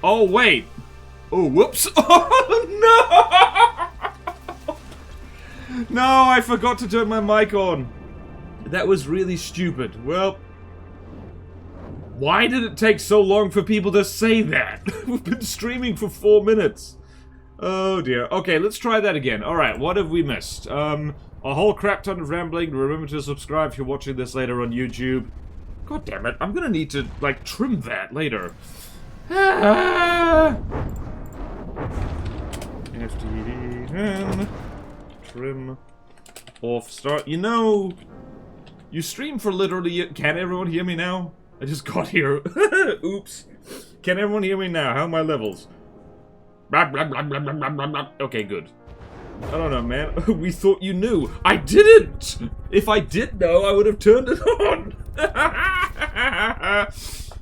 Oh, wait. Oh, whoops. Oh, no! No, I forgot to turn my mic on. That was really stupid. Well, why did it take so long for people to say that? We've been streaming for 4 minutes. Oh, dear. Okay, let's try that again. Alright, what have we missed? A whole crap ton of rambling. Remember to subscribe if you're watching this later on YouTube. God damn it. I'm gonna need to, like, trim that later. FTDN. Trim. Off. Start. You know, you stream for literally... Can everyone hear me now? I just got here. Oops. Can everyone hear me now? How are my levels? Okay, good. I don't know, man. We thought you knew. I didn't! If I did know, I would have turned it on!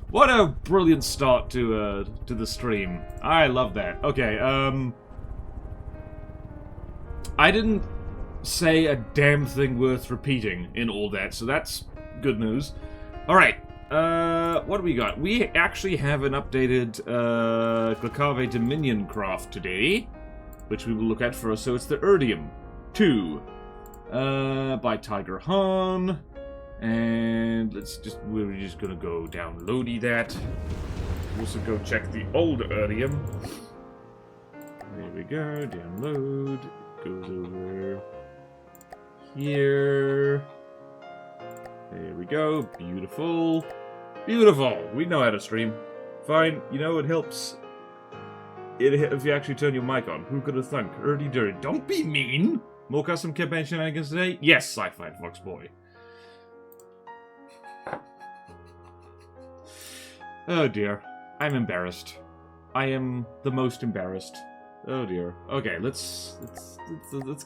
What a brilliant start to the stream. I love that. Okay, I didn't say a damn thing worth repeating in all that, so that's good news. Alright, what do we got? We actually have an updated Glacave Dominion craft today, which we will look at first. So it's the Erdium 2 by Tiger Han. And we're just gonna go downloady that. Also go check the old Erdium. There we go, download. Goes over here. There we go, beautiful. Beautiful! We know how to stream. Fine, you know, it helps if you actually turn your mic on. Who could have thunk? Erdy dirty. Don't be mean! More custom campaign shenanigans today? Yes, Sci-Fi Fox Boy. Oh dear. I'm embarrassed. I am the most embarrassed. Oh dear. Okay, let's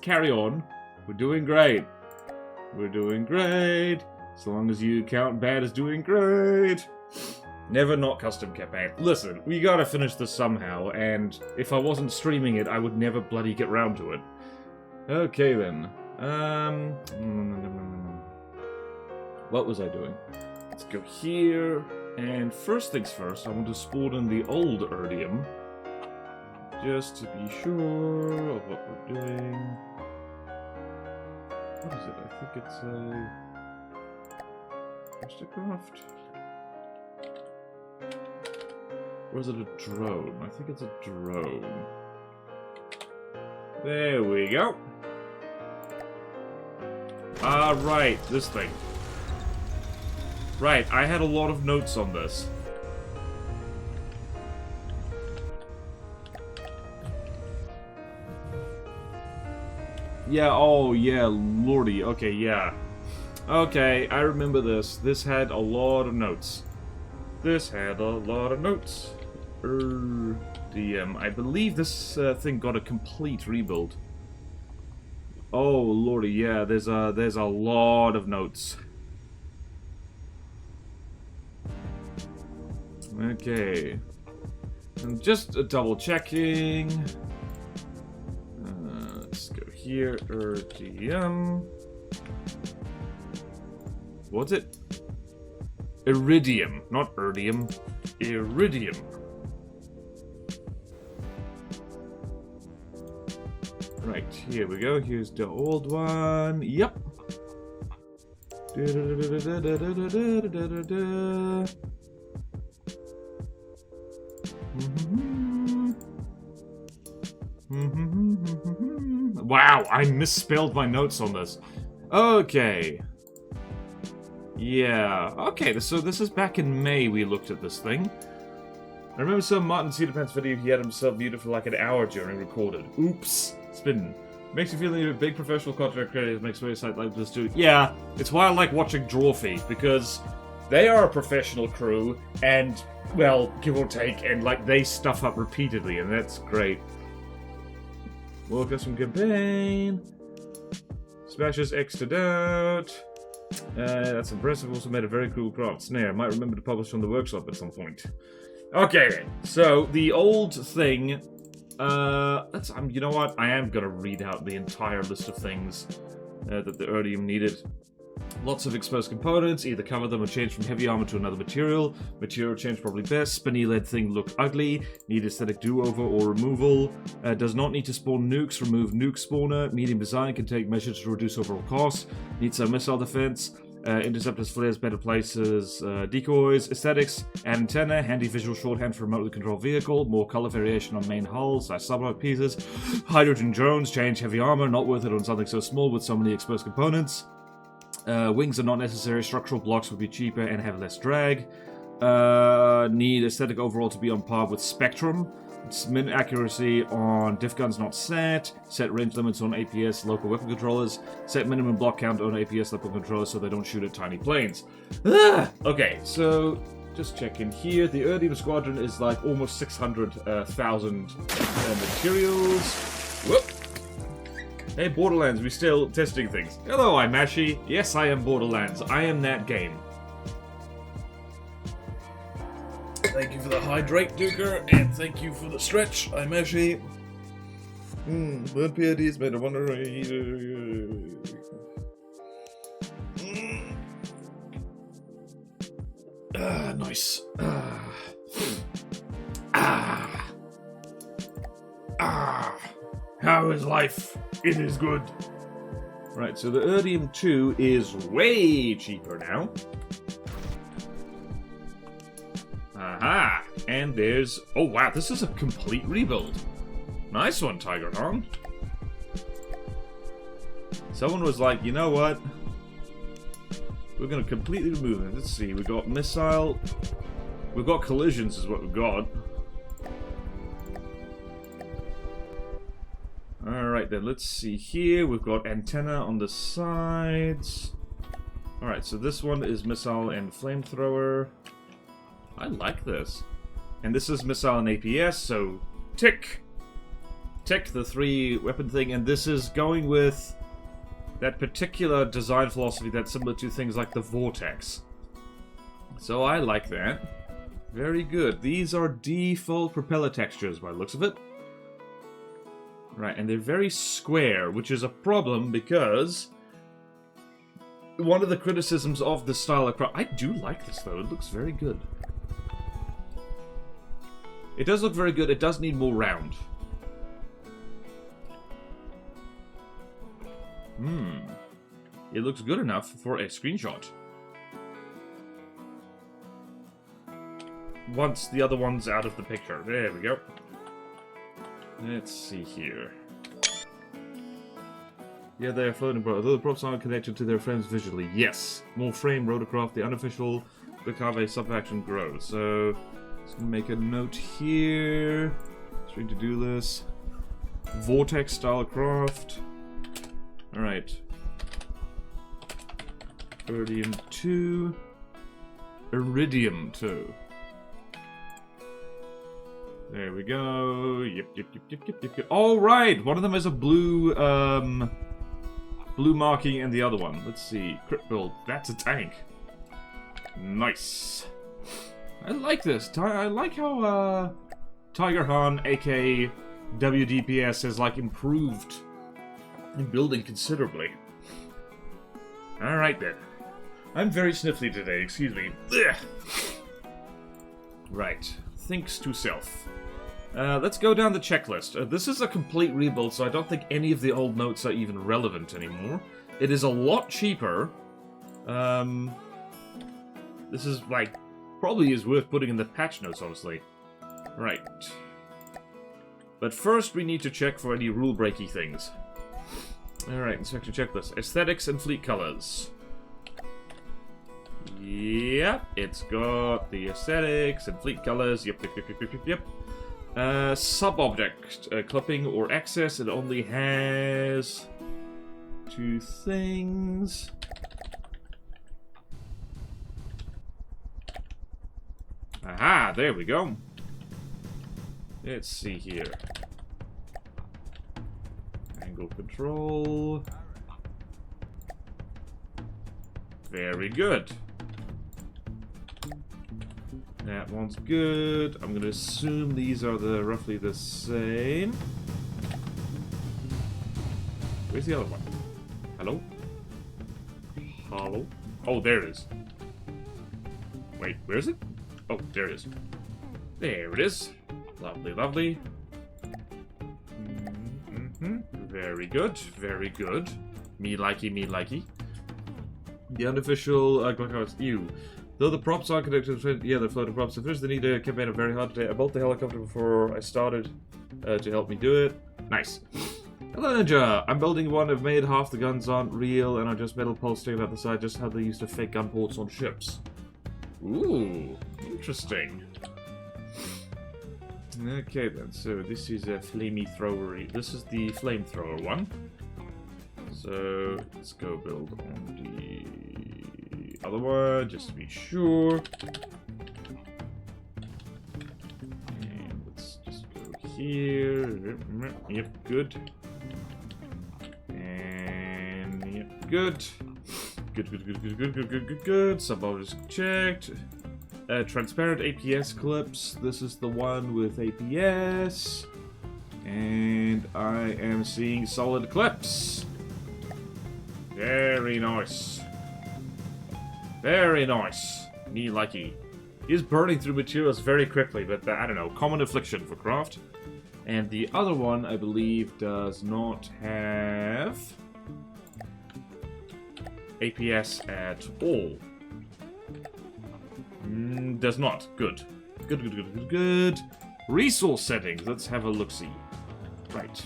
carry on. We're doing great. We're doing great. As long as you count bad as doing great. Never not custom campaign. Listen, we gotta finish this somehow, and if I wasn't streaming it, I would never bloody get round to it. Okay then. What was I doing? Let's go here. And first things first, I want to spawn in the old Erdium. Just to be sure of what we're doing. What is it? I think it's a... Mastercraft? Or is it a drone? I think it's a drone. There we go. Right, this thing. Right, I had a lot of notes on this. Yeah, oh yeah, lordy. Okay, yeah. Okay, I remember this. This had a lot of notes. This had a lot of notes. I believe this thing got a complete rebuild. Oh lordy, yeah, there's a lot of notes. Okay. I'm just double checking. Let's go here. Erdium. What's it? Iridium, not Erdium. Iridium. Right, here we go. Here's the old one. Yep. Wow, I misspelled my notes on this. Okay. Yeah. Okay, so this is back in May we looked at this thing. I remember some Martin Cedar Pants video he had himself muted for like an hour during recorded. Oops. Spin. Makes you feel like a big professional content creator makes a site like this too. Yeah, it's why I like watching Drawfee, because they are a professional crew, and, well, give or take, and like they stuff up repeatedly, and that's great. More custom campaign. Smashes X'd out. That's impressive. Also made a very cool craft snare. Might remember to publish on the workshop at some point. Okay then. So the old thing. You know what? I am gonna read out the entire list of things that the Erdium needed. Lots of exposed components, either cover them or change from heavy armor to another material. Material change probably best. Spinny LED thing look ugly. Need aesthetic do-over or removal. Does not need to spawn nukes. Remove nuke spawner. Medium design can take measures to reduce overall cost. Needs some missile defense. Interceptors, flares, better places, decoys, aesthetics, antenna, handy visual shorthand for remotely controlled vehicle, more color variation on main hull, /subart pieces, hydrogen drones, change heavy armor, not worth it on something so small with so many exposed components. Wings are not necessary, structural blocks would be cheaper and have less drag. Need aesthetic overall to be on par with Spectrum. Min accuracy on diff guns not set. Set range limits on APS local weapon controllers. Set minimum block count on APS local controllers so they don't shoot at tiny planes. Okay, so just check in here. The Erdem Squadron is like almost 600,000 materials. Whoop! Hey, Borderlands, we're still testing things. Hello, I'm Ashy. Yes, I am Borderlands. I am that game. Thank you for the hydrate, Duker, and thank you for the stretch. I'm Ashy. Blood PIDs made a wonder. Nice. How is life? It is good. Right, so the Erdem 2 is way cheaper now. Aha! And there's... Oh wow, this is a complete rebuild. Nice one, Tiger Hon. Someone was like, you know what? We're gonna completely remove it. Let's see, we got missile. We've got collisions is what we've got. Alright then, let's see here. We've got antenna on the sides. Alright, so this one is missile and flamethrower. I like this. And this is missile and APS, so tick! Tick, the 3 weapon thing, and this is going with that particular design philosophy that's similar to things like the Vortex. So I like that. Very good. These are default propeller textures by the looks of it. Right, and they're very square, which is a problem because one of the criticisms of this style of craft... I do like this though, it looks very good. It does look very good, it does need more round. It looks good enough for a screenshot. Once the other one's out of the picture. There we go. Let's see here. Yeah, they're floating, bro. Although the props aren't connected to their frames visually. Yes. More frame, rotorcraft, the unofficial Bicave sub-faction grows. So, just gonna make a note here. Trying to do this. Vortex style craft. Alright. Iridium 2. Iridium 2. There we go. Yep. Alright! One of them has a blue, blue marking and the other one. Let's see. Crit build. That's a tank. Nice. I like this. I like how, Tiger Han, aka WDPS, has, like, improved in building considerably. Alright then. I'm very sniffly today, excuse me. Ugh. Right. Thinks to self. Let's go down the checklist. This is a complete rebuild, so I don't think any of the old notes are even relevant anymore. It is a lot cheaper. This is, like, probably is worth putting in the patch notes, honestly. Right. But first, we need to check for any rule-breaky things. Alright, inspection checklist. Aesthetics and fleet colors. Yep, it's got the aesthetics and fleet colors. Yep. Sub-object clipping or access. It only has 2 things. Aha, there we go. Let's see here. Angle control. Very good. That one's good. I'm gonna assume these are roughly the same. Where's the other one? Hello? Hello? Oh, there it is. Wait, where is it? Oh, there it is. There it is. Lovely, lovely. Very good, very good. Me likey, me likey. The unofficial glucose. Ew. Though the props are connected, yeah, the floating props. At first, they need a campaign very hard today. I built the helicopter before I started to help me do it. Nice. Hello, Ninja. I'm building one. I've made half the guns aren't real and are just metal poles sticking out the side, just how they used to fake gun ports on ships. Ooh, interesting. Okay then, so this is a flamethrower. This is the flamethrower one. So let's go build on the other one just to be sure. And let's just go here. Yep, good. And yep, good. Good. Subvoltage checked. Transparent APS clips. This is the one with APS. And I am seeing solid clips. Very nice. Very nice. Me likey. He's burning through materials very quickly, but I don't know. Common affliction for craft. And the other one, I believe, does not have APS at all. Does not. Good. Good. Resource settings. Let's have a look-see. Right.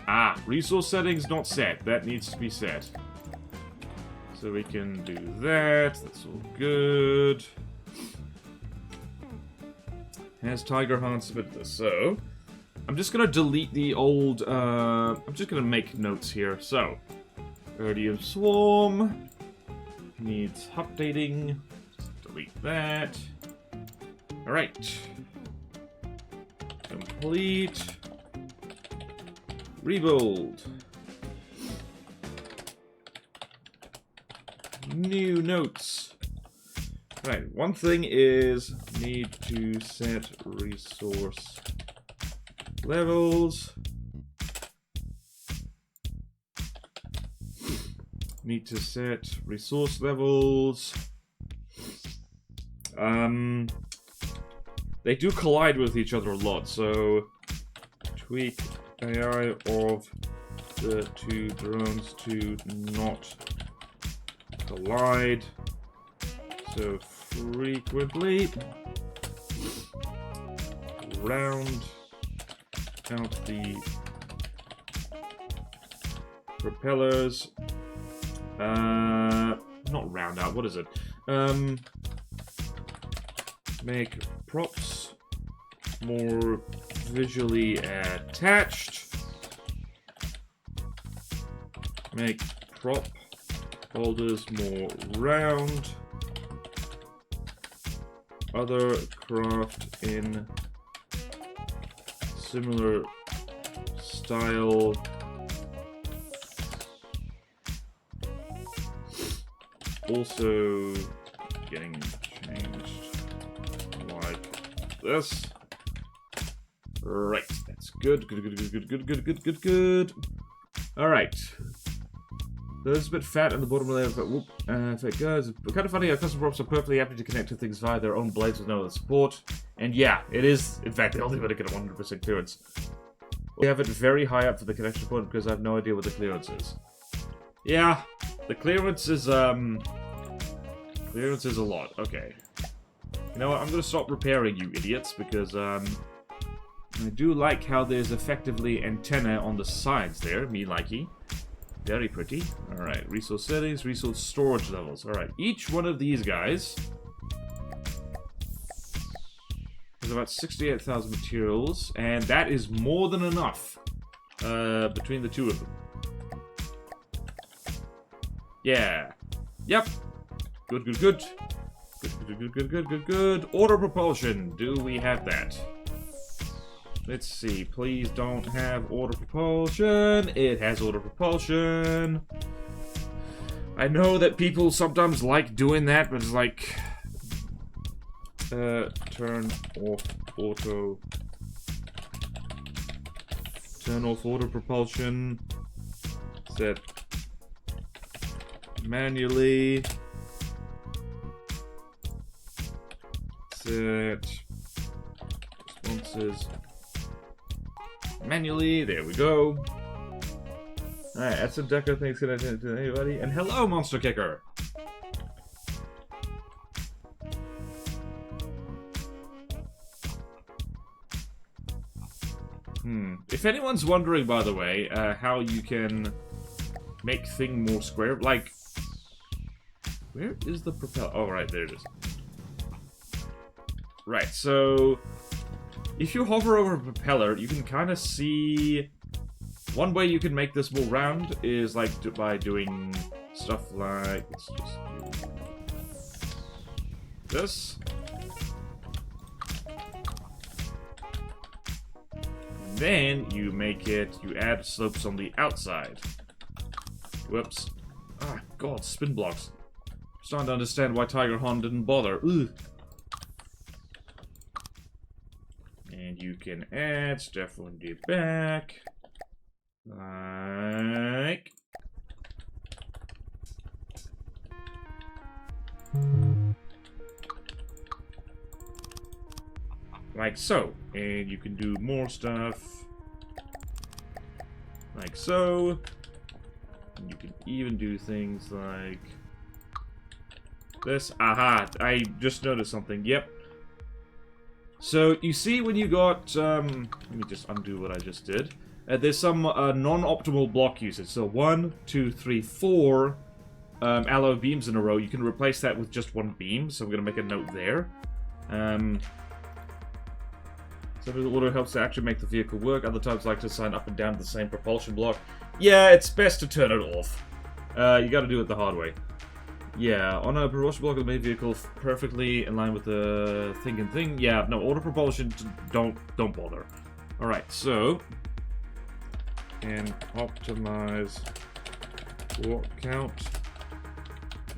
Ah, resource settings not set. That needs to be set. So we can do that. That's all good. Has Tiger Han submitted this? So, I'm just gonna delete the old, I'm just gonna make notes here. So, Iridium Swarm needs updating. Just delete that. Alright. Complete. Rebuild. New notes. Right, one thing is need to set resource levels. Need to set resource levels. They do collide with each other a lot, so tweak AI of the two drones to not collide so frequently. Round out the propellers. Not round out, what is it? Make props more visually attached. Make prop holders more round. Other craft in similar style. Also getting changed like this. Right, that's good. Good. Alright. There's a bit fat in the bottom layer, but whoop, if it goes. Kind of funny how custom props are perfectly happy to connect to things via their own blades with no other support. And yeah, it is, in fact, the only way to get a 100% clearance. We have it very high up for the connection point because I have no idea what the clearance is. Yeah, the clearance is a lot. Okay. You know what, I'm gonna stop repairing you idiots because, I do like how there's effectively antenna on the sides there, me likey. Very pretty. Alright, resource settings, resource storage levels. Alright, each one of these guys has about 68,000 materials, and that is more than enough between the two of them. Yeah. Yep. Good. Auto propulsion. Do we have that? Let's see. Please don't have auto propulsion. It has auto propulsion. I know that people sometimes like doing that, but it's like... turn off auto... Turn off auto propulsion. Set manually. Set responses manually. There we go. Alright, that's a deco thing. It's gonna to anybody. And hello, Monster Kicker. If anyone's wondering, by the way, how you can make thing more square, like, where is the propeller? Oh, right, there it is. Right, so if you hover over a propeller, you can kind of see. One way you can make this more round is like by doing stuff like, let's just do this. Then you make it, you add slopes on the outside. Whoops. Ah, God, spin blocks. I'm starting to understand why Tiger Han didn't bother. Ugh. And you can add stuff on the back. Like so. And you can do more stuff. Like so. And you can even do things like this. Aha! I just noticed something. Yep. So, you see when you got, let me just undo what I just did. There's some non-optimal block usage. So 1, 2, 3, 4 alloy beams in a row. You can replace that with just one beam. So I'm going to make a note there. So the order helps to actually make the vehicle work. Other types like to assign up and down to the same propulsion block. Yeah, it's best to turn it off. You got to do it the hard way. Yeah, on a propulsion block of the main vehicle, perfectly in line with the thing. Yeah, no, auto propulsion, don't bother. All right, so and optimize walk count,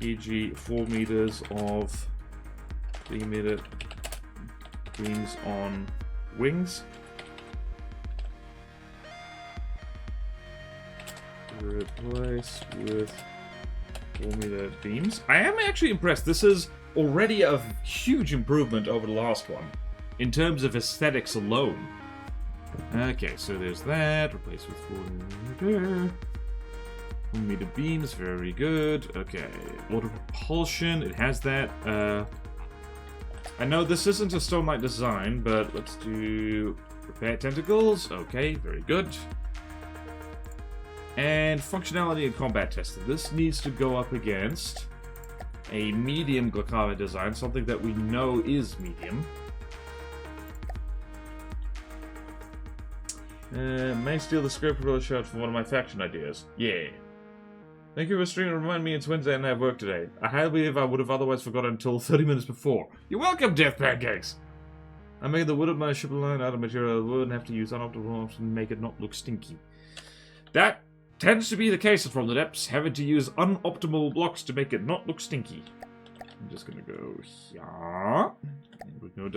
e.g., 4 meters of 3-meter beams on wings. Replace with 4-meter beams. I am actually impressed. This is already a huge improvement over the last one in terms of aesthetics alone. Okay, so there's that. Replace with 4-meter beams. Very good. Okay, auto propulsion. It has that. I know this isn't a Stone Knight design, but let's do repair tentacles. Okay, very good. And functionality and combat testing. This needs to go up against a medium Glacava design, something that we know is medium. May steal the script for a shot from one of my faction ideas. Yeah. Thank you for streaming to remind me it's Wednesday and I have work today. I highly believe I would have otherwise forgotten until 30 minutes before. You're welcome, Death Pancakes! I made the wood of my ship line out of material I wouldn't have to use unoptimal options to make it not look stinky. That tends to be the case from the depths, having to use unoptimal blocks to make it not look stinky. I'm just gonna go here.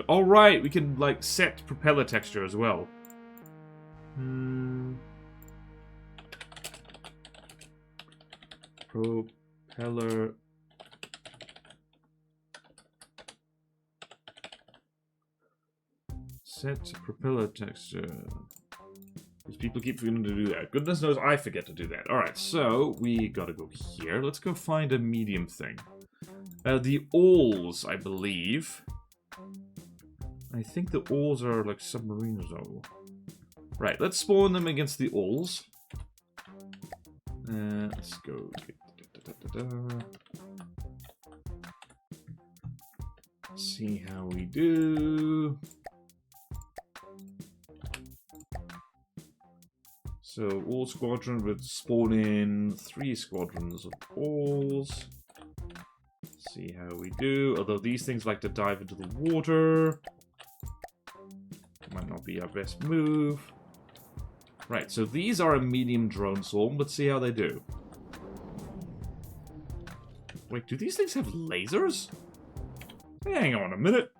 Alright, we can, like, set propeller texture as well. Propeller. Set propeller texture. Because people keep forgetting to do that. Goodness knows I forget to do that. Alright, so we gotta go here. Let's go find a medium thing. The awls, I believe. I think the awls are like submarines, though. Right, let's spawn them against the awls. Let's go. See how we do. So, all squadron would spawn in 3 squadrons of alls. See how we do. Although these things like to dive into the water. Might not be our best move. Right, so these are a medium drone swarm. Let's see how they do. Wait, do these things have lasers? Hang on a minute.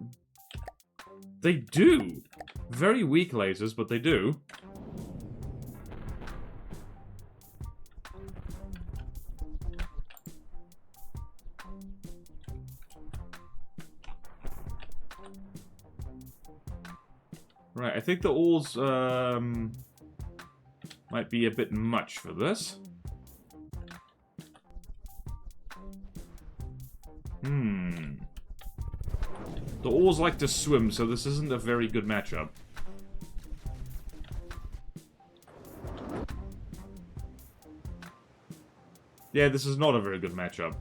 They do. Very weak lasers, but they do. Right, I think the alls might be a bit much for this. The alls like to swim, so this isn't a very good matchup. Yeah, this is not a very good matchup.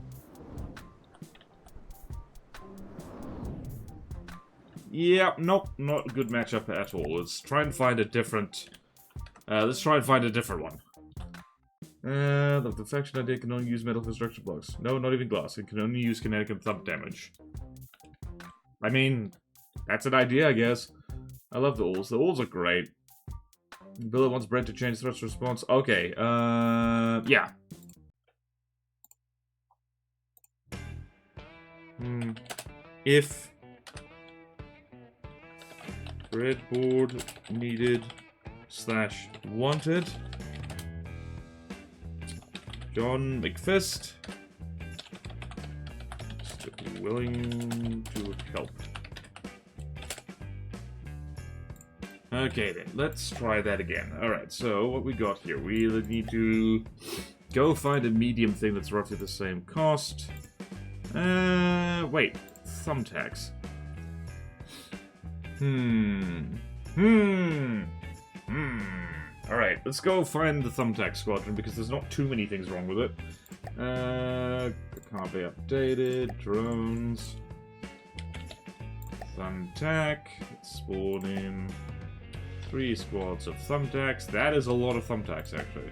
Yeah, nope, not a good matchup at all. Let's try and find a different... let's try and find a different one. The faction idea can only use metal construction blocks. No, not even glass. It can only use kinetic and thump damage. I mean, that's an idea, I guess. I love the alls. The alls are great. Billet wants Brent to change thrust response. Okay, yeah. If breadboard needed / wanted, John McFist is willing to help. Okay then, let's try that again. Alright, so what we got here? We need to go find a medium thing that's roughly the same cost. Wait. Thumbtacks. Alright, let's go find the Thumbtack Squadron, because there's not too many things wrong with it. Can't be updated. Drones. Thumbtack. Let's spawn in 3 squads of Thumbtacks. That is a lot of Thumbtacks, actually.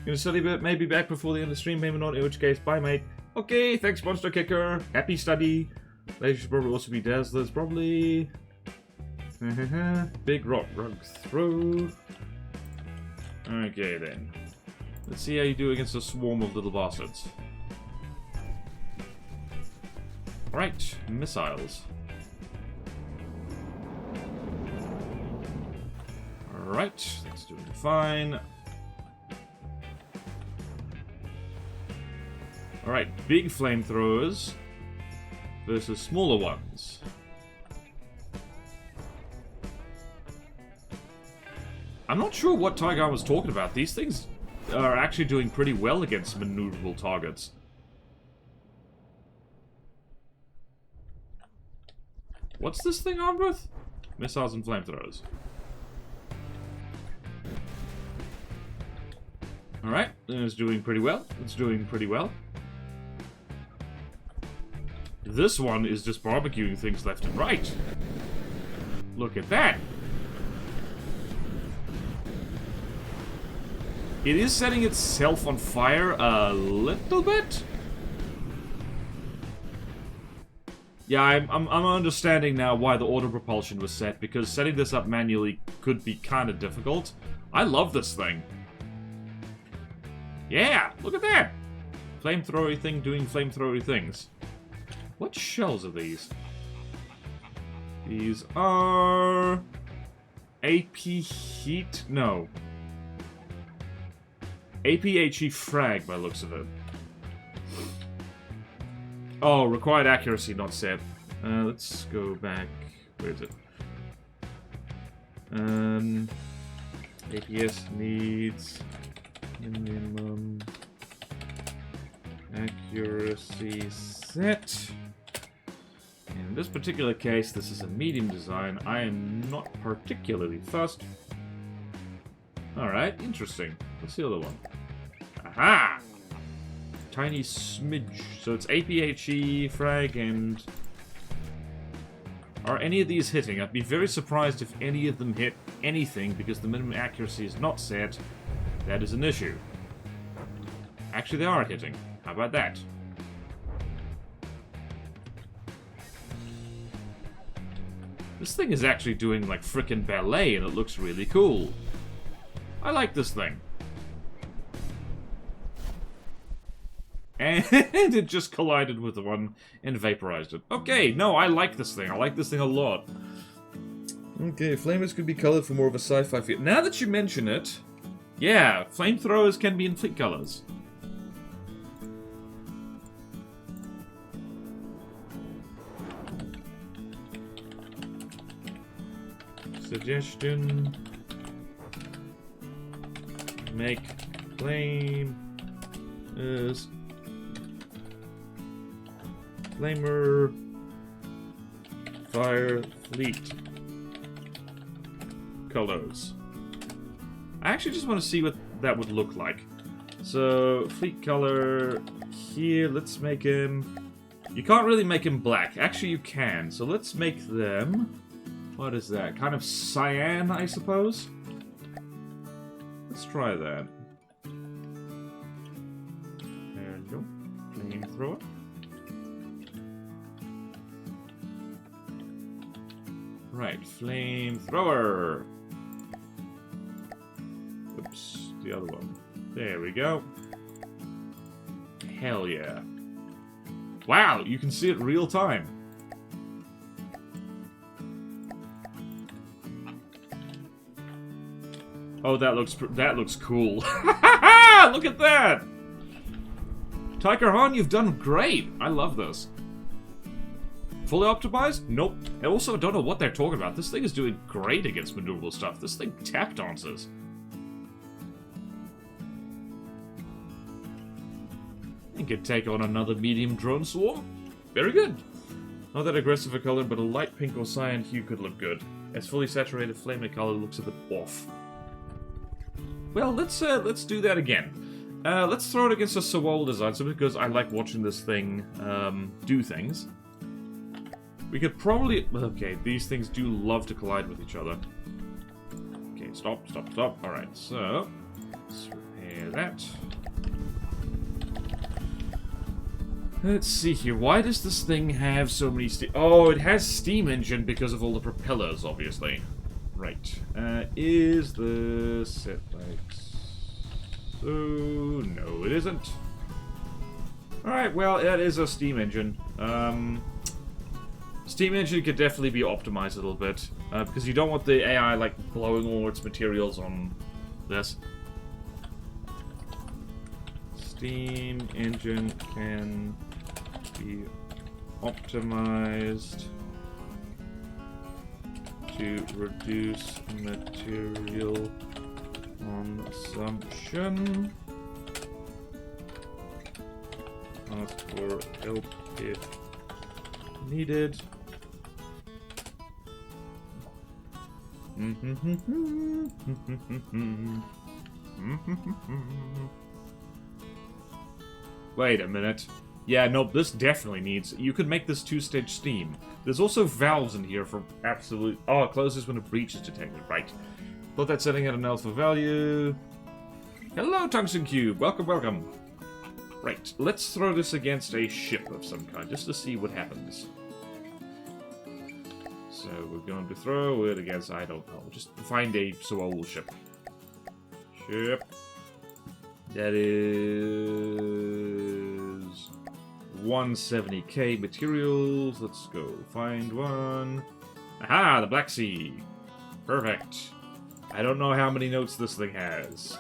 Gonna study a bit, maybe back before the end of the stream, maybe not, in which case, bye mate. Okay, thanks Monster Kicker, happy study. Later should probably also be Dazzlers, probably. Big rock rug throw. Okay then. Let's see how you do against a swarm of little bastards. Alright, missiles. Alright, that's doing fine. Alright, big flamethrowers versus smaller ones. I'm not sure what Tiger was talking about. These things are actually doing pretty well against maneuverable targets. What's this thing armed with? Missiles and flamethrowers. Alright, it's doing pretty well. It's doing pretty well. This one is just barbecuing things left and right. Look at that. It is setting itself on fire a little bit. Yeah, I'm understanding now why the auto propulsion was set, because setting this up manually could be kind of difficult. I love this thing. Yeah, look at that! Flamethrowery thing doing flamethrowery things. What shells are these? These are... AP Heat? No. APHE Frag, by the looks of it. Oh, required accuracy, not set. Let's go back. Where is it? APS needs minimum accuracy set. In this particular case, this is a medium design. I am not particularly fussed. Alright, interesting. What's the other one? Aha! Tiny smidge. So it's APHE, frag, and... Are any of these hitting? I'd be very surprised if any of them hit anything, because the minimum accuracy is not set. That is an issue. Actually, they are hitting. How about that? This thing is actually doing, like, frickin' ballet, and it looks really cool. I like this thing. And it just collided with the one and vaporized it. Okay, no, I like this thing. I like this thing a lot. Okay, flamers could be colored for more of a sci-fi feel. Now that you mention it, yeah, flamethrowers can be in fleet colors. Suggestion. Make flame is flamer fire fleet colors. I actually just want to see what that would look like. So fleet color here, let's make him, you can't really make him black. Actually you can, so let's make them, what is that, kind of cyan, I suppose? Let's try that. There we go. Flamethrower. Right, flamethrower. Oops, the other one. There we go. Hell yeah. Wow, you can see it real time. Oh, that looks cool. Look at that! Tiger Han, you've done great. I love this. Fully optimized? Nope. I also don't know what they're talking about. This thing is doing great against maneuverable stuff. This thing tap dances. It could take on another medium drone swarm. Very good. Not that aggressive a color, but a light pink or cyan hue could look good. As fully saturated flamer color looks a bit off. Well, let's do that again. Let's throw it against a Sewol design, simply because I like watching this thing do things. We could probably... Okay, these things do love to collide with each other. Okay, stop. Alright, so... let's repair that. Let's see here. Why does this thing have so many steam... Oh, it has steam engine because of all the propellers, obviously. Right. Is this set like so? No, it isn't. Alright, well, it is a steam engine. Steam engine could definitely be optimized a little bit. Because you don't want the AI, like, blowing all its materials on this. Steam engine can be optimized to reduce material consumption. Ask for help if needed. Wait a minute. Yeah, no, this definitely needs... You could make this two-stage steam. There's also valves in here for absolute... Oh, it closes when a breach is detected. Right. Thought that setting at an alpha value. Hello, Tungsten Cube. Welcome, welcome. Right. Let's throw this against a ship of some kind, just to see what happens. So, we're going to throw it against... I don't know. Just find a Sewol ship. Ship. That is... 170k materials. Let's go find one. Aha! The Black Sea. Perfect. I don't know how many notes this thing has.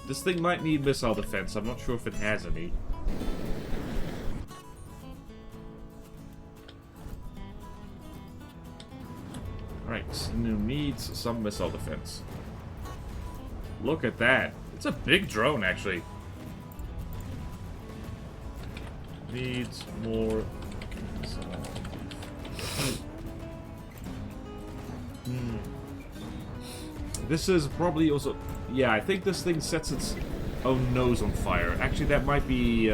This thing might need missile defense. I'm not sure if it has any. Right, needs some missile defense. Look at that. It's a big drone, actually. Needs more missile defense. This is probably also... Yeah, I think this thing sets its own nose on fire. Actually, that might be...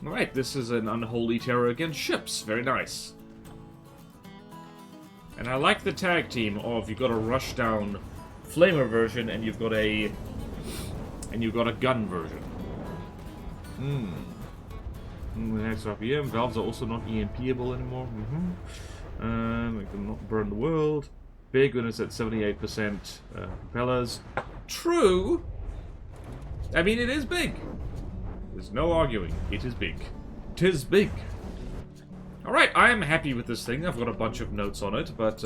Alright, this is an unholy terror against ships. Very nice. And I like the tag team of you've got a rushdown flamer version and you've got a gun version. Next RPM. Valves are also not EMP-able anymore. Make them not burn the world. Big when it's at 78%. Propellers. True! I mean, it is big. There's no arguing. It is big. 'Tis big. Alright, I am happy with this thing. I've got a bunch of notes on it, but,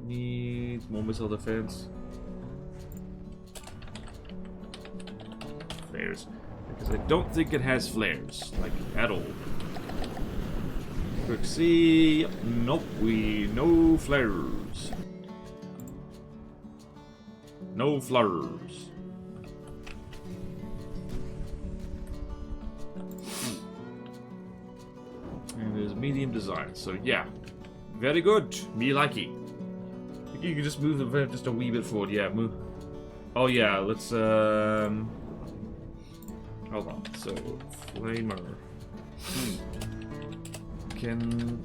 needs more missile defense. Flares. Because I don't think it has flares. Like, at all. Quick C. Nope, no flares. No flares. And there's medium design, so yeah. Very good. Me likey. You can just move the just a wee bit forward, yeah, move. Oh yeah, let's hold on. So flamer can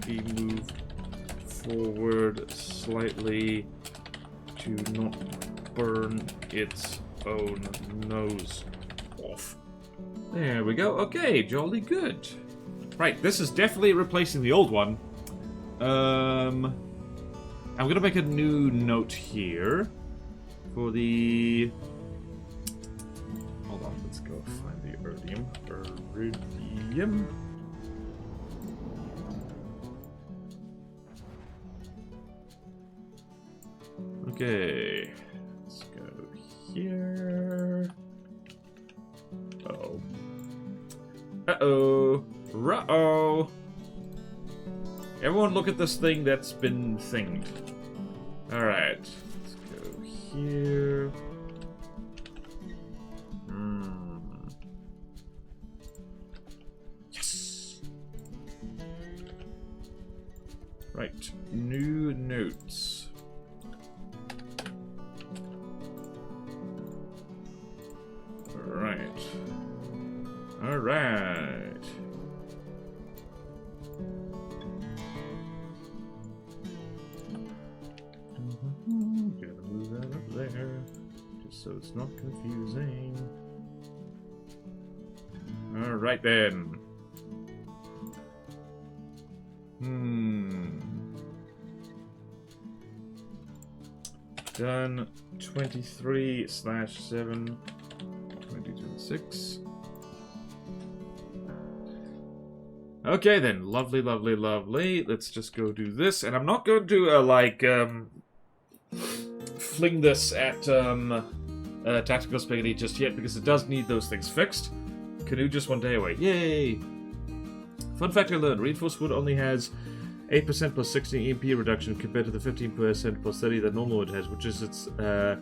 be moved forward slightly to not burn its own nose off. There we go. Okay, jolly good. Right, this is definitely replacing the old one. I'm gonna make a new note here for the. Hold on, let's go find the iridium. Iridium. Okay, let's go here. Uh-oh. Uh-oh. Ruh-oh. Everyone look at this thing that's been thinged. Alright. Let's go here. Yes! Right. New notes. Alright. Alright. So it's not confusing. Alright then. Done. 23/7. 2026. Okay then. Lovely, lovely, lovely. Let's just go do this. And I'm not going to, fling this at, Tactical Spaghetti just yet, because it does need those things fixed. Canoe just one day away. Yay! Fun fact I learned. Reinforced wood only has 8% plus 16 EMP reduction compared to the 15% plus 30 that normal wood has, which is the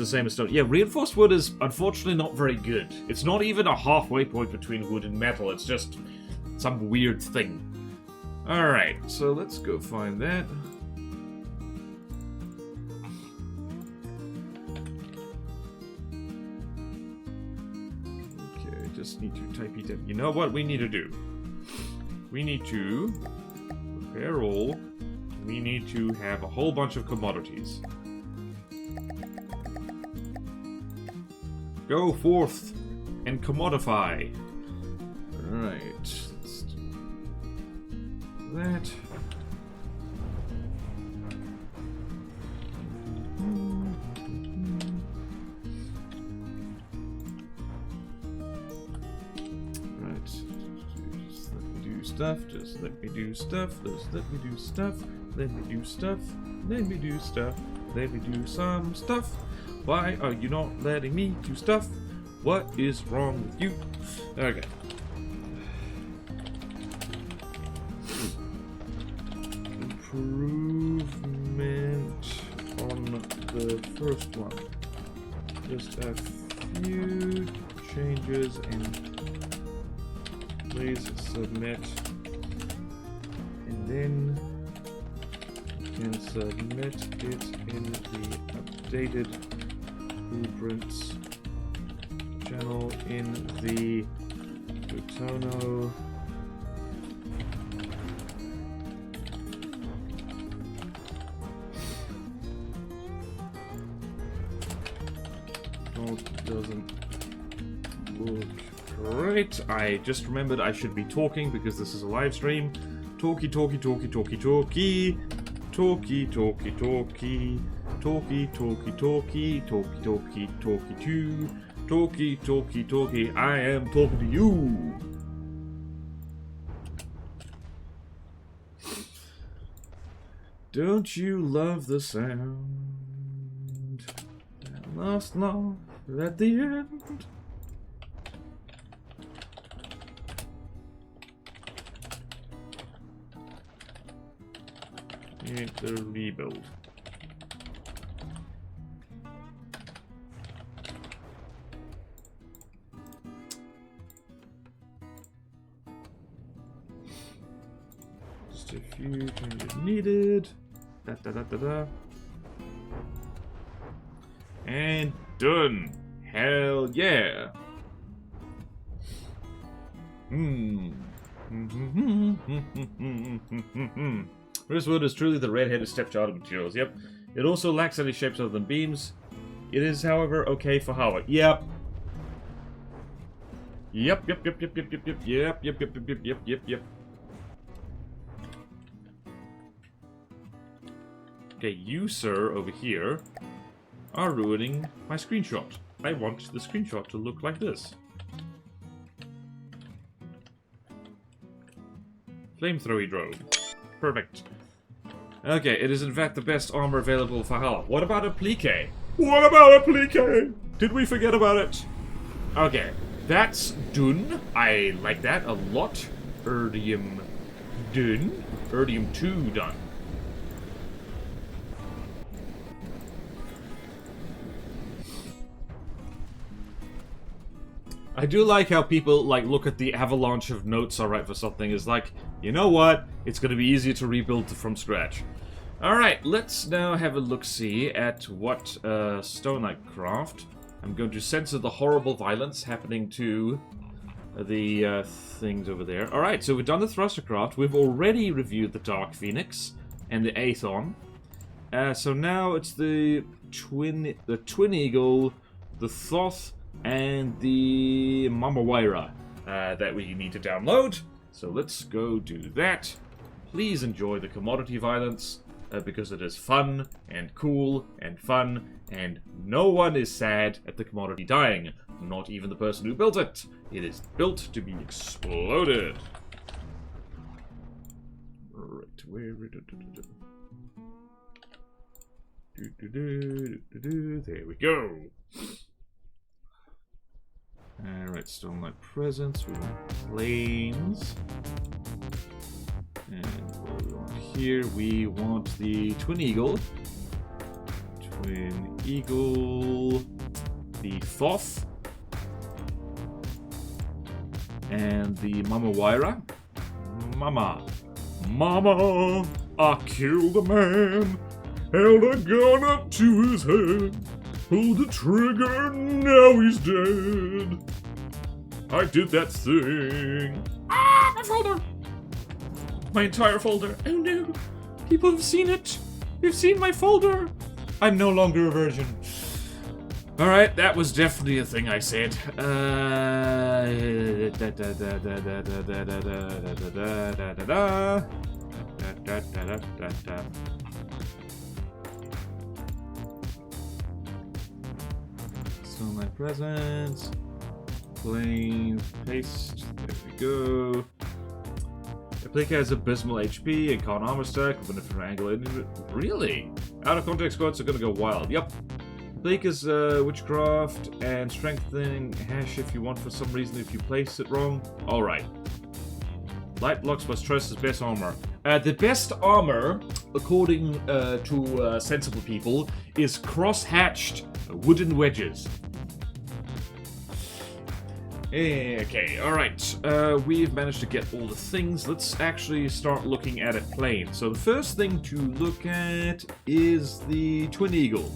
same as stone. Yeah, reinforced wood is unfortunately not very good. It's not even a halfway point between wood and metal. It's just some weird thing. Alright, so let's go find that. Need to type it in. You know what we need to do? We need to prepare all. We need to have a whole bunch of commodities. Go forth and commodify. Alright. Let's do that. Stuff, just let me do stuff, just let me do stuff, let me do stuff, let me do stuff, let me do some stuff. Why are you not letting me do stuff? What is wrong with you? Okay. Improvement on the first one. Just a few changes and please submit, and then you can submit it in the updated blueprints channel in the Plutono Mouth doesn't look great. I just remembered I should be talking because this is a live stream. Talkie, talkie, talkie, talkie, talkie. Talkie, talkie, talkie. Talkie, talkie, talkie. Talkie, talkie, talkie, too. Talkie, talkie, talkie. I am talking to you. Don't you love the sound that lost love at the end? It's a rebuild. Just a few changes needed. Da da da da da. And done. Hell yeah. Rosewood is truly the red-headed stepchild of materials. Yep. It also lacks any shapes other than beams. It is, however, okay for Howard. Yep. Yep, yep, yep, yep, yep, yep, yep, yep, yep, yep, yep, yep, yep, yep. Okay, you, sir, over here, are ruining my screenshot. I want the screenshot to look like this. Flamethrower drone. Perfect. Okay, it is in fact the best armor available for Hala. What about applique? What about applique? Did we forget about it? Okay, that's done. I like that a lot. Erdium done. Erdium 2 done. I do like how people, like, look at the avalanche of notes I write for something is like, you know what? It's going to be easier to rebuild from scratch. Alright, let's now have a look-see at what stone I craft. I'm going to censor the horrible violence happening to the things over there. Alright, so we've done the thruster craft. We've already reviewed the Dark Phoenix and the Aethon. So now it's the Twin Eagle, the Thoth, and the Mamawaira that we need to download. So let's go do that. Please enjoy the commodity violence because it is fun and cool and fun, and no one is sad at the commodity dying. Not even the person who built it. It is built to be exploded. Right, where? There we go. Alright, Stormlight Presence, we want planes. And what do we want here? We want the Twin Eagle. Twin Eagle. The Thoth. And the Mamawaira. Mama, I killed a man. Held a gun up to his head. Pulled the trigger, now he's dead. I did that thing. Ah, my folder! My entire folder. Oh no. People have seen it. They've seen my folder. I'm no longer a virgin. Alright, that was definitely a thing I said. My presence, planes, paste, there we go. Applique has abysmal HP and can't armor stack with an different angle. Really? Out of context quotes are gonna go wild. Yep. Applique is witchcraft and strengthening hash if you want for some reason if you place it wrong. Alright. Light blocks plus trust is best armor. The best armor, according to sensible people, is cross-hatched wooden wedges. Okay, alright. We've managed to get all the things. Let's actually start looking at a plane. So the first thing to look at is the Twin Eagle,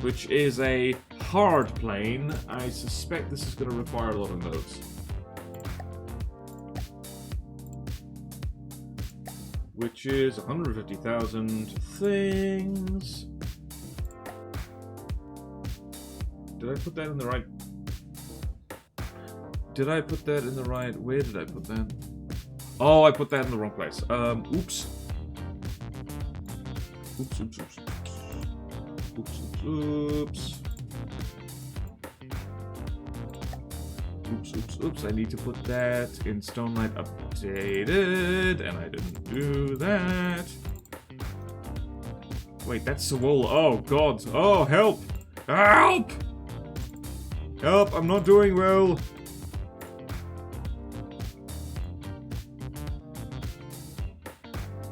which is a hard plane. I suspect this is going to require a lot of nodes. Which is 150,000 things. Did I put that in the right... Did I put that in the right... Where did I put that? Oh, I put that in the wrong place. Oops. Oops, oops, oops. Oops, oops, oops. Oops, oops, oops. I need to put that in Stone Light updated, and I didn't do that. Wait, that's Sewol. Oh, God. Oh, help! Help! Help! I'm not doing well.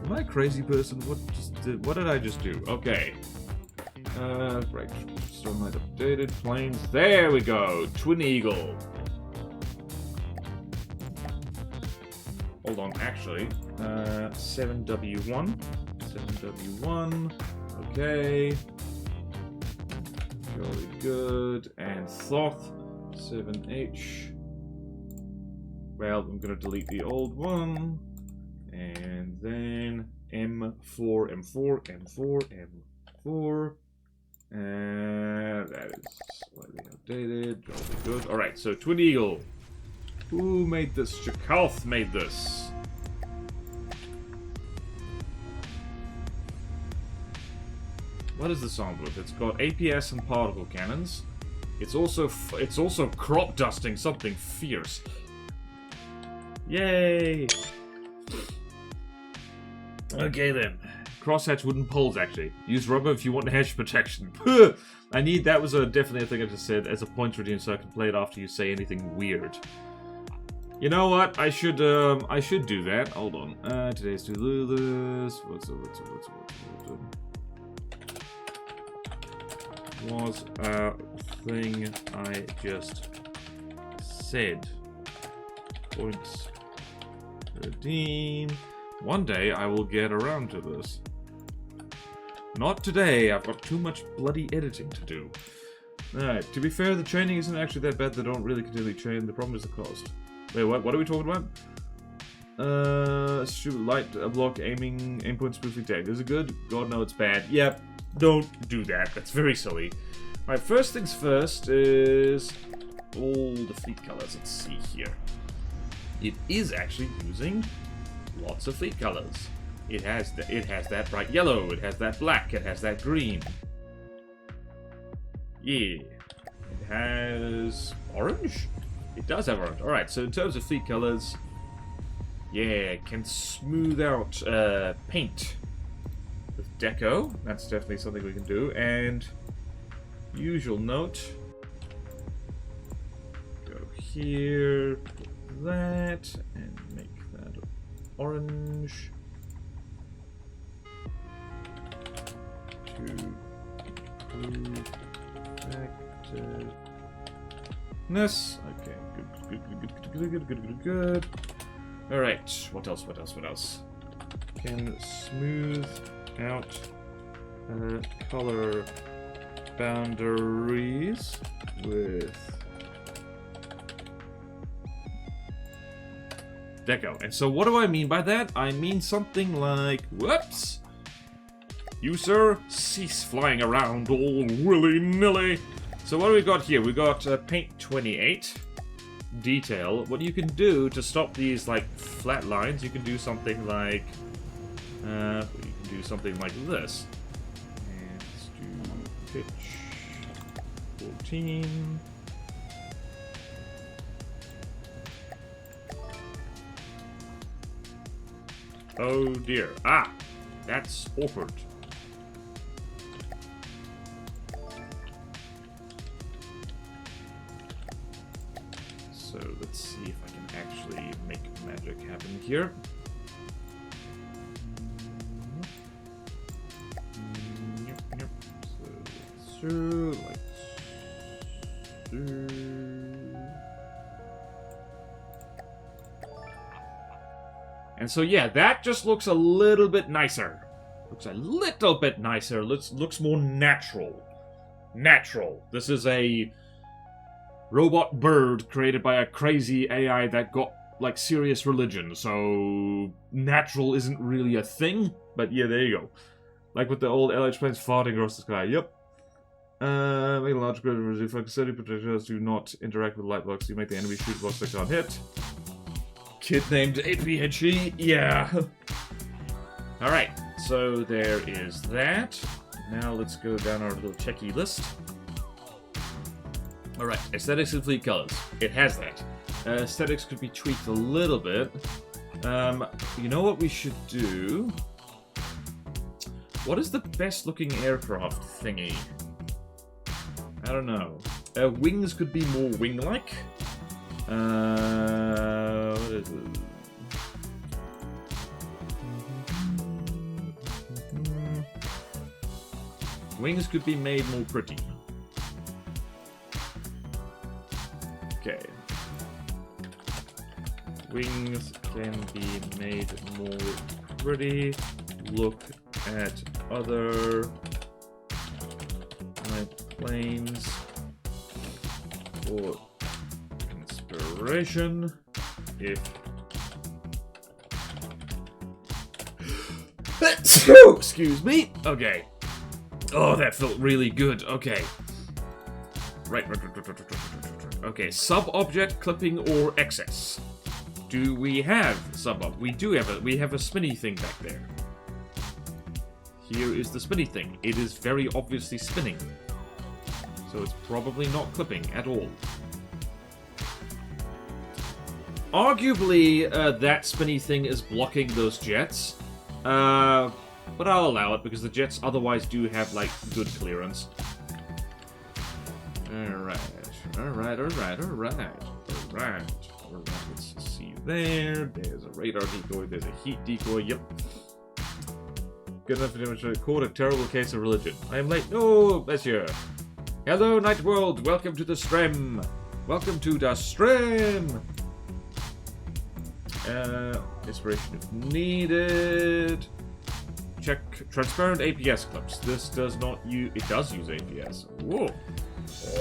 Am I a crazy person? What did I just do? Okay. Right. Stone Light updated. Planes. There we go. Twin Eagle. Hold on, actually. 7W1. 7W1. Okay. Jolly good. And Thoth. 7H. Well, I'm gonna delete the old one. And then M4, M4, M4, M4. And that is slightly outdated. Jolly good. Alright, so Twin Eagle. Who made this? Chakalth made this. What is this armed with? It's got APS and particle cannons. It's also crop dusting something fierce. Yay! Okay then. Crosshatch wooden poles actually. Use rubber if you want hedge protection. That was definitely a thing I just said as a point redeem so I can play it after you say anything weird. You know what? I should do that. Hold on. Today's to-do list. What's was a thing I just said. Points redeem. One day I will get around to this. Not today. I've got too much bloody editing to do. Alright, to be fair, the training isn't actually that bad. They don't really continually train. The problem is the cost. Wait, what are we talking about? Light block aim point spoofing tag. Is it good? God, no, it's bad. Yep, don't do that. That's very silly. Alright, first things first is all the fleet colors. Let's see here. It is actually using lots of fleet colors. It has that bright yellow. It has that black. It has that green. Yeah. It has orange. It does have orange. Alright, so in terms of fleet colors, yeah, it can smooth out paint with deco. That's definitely something we can do. And usual note, go here, put that, and make that orange. To improve effectiveness. Okay, good. Alright, what else? Can smooth out color boundaries with deco. And so what do I mean by that? I mean something like, whoops! You, sir, cease flying around all willy-nilly. So what do we got here? We got paint 28. Detail. What you can do to stop these, like, flat lines, you can do something like... this. And let's do pitch 14. Oh dear. Ah! That's awkward. So let's see if I can actually make magic happen here. Yep. So like so. And so yeah, that just looks a little bit nicer. Looks more natural. This is a robot bird created by a crazy AI that got, like, serious religion, so natural isn't really a thing, but yeah, there you go. Like with the old LH planes farting across the sky, yep. Make a large grid of reflecting projectiles do not interact with light blocks. You make the enemy shoot blocks that can't hit. Kid named APHE. Yeah. Alright, so there is that. Now let's go down our little checky list. Alright, aesthetics and fleet colors. It has that. Aesthetics could be tweaked a little bit. You know what we should do? What is the best looking aircraft thingy? I don't know. Wings could be more wing-like. What is it? Wings could be made more pretty. Okay. Wings can be made more pretty. Look at other planes for inspiration. If excuse me. Okay. Oh, that felt really good. Okay. Right. Okay. Sub-object clipping or excess. Do we have sub-object? We do have we have a spinny thing back there. Here is the spinny thing. It is very obviously spinning. So it's probably not clipping at all. Arguably, that spinny thing is blocking those jets. But I'll allow it because the jets otherwise do have, like, good clearance. Alright. Let's see there. There's a radar decoy. There's a heat decoy. Yep. Good enough to demonstrate. Caught a terrible case of religion. I am late. No, monsieur. Hello, Night World. Welcome to the stream. Welcome to the stream. Inspiration if needed. Check transparent APS clips. This does not use. It does use APS. Whoa.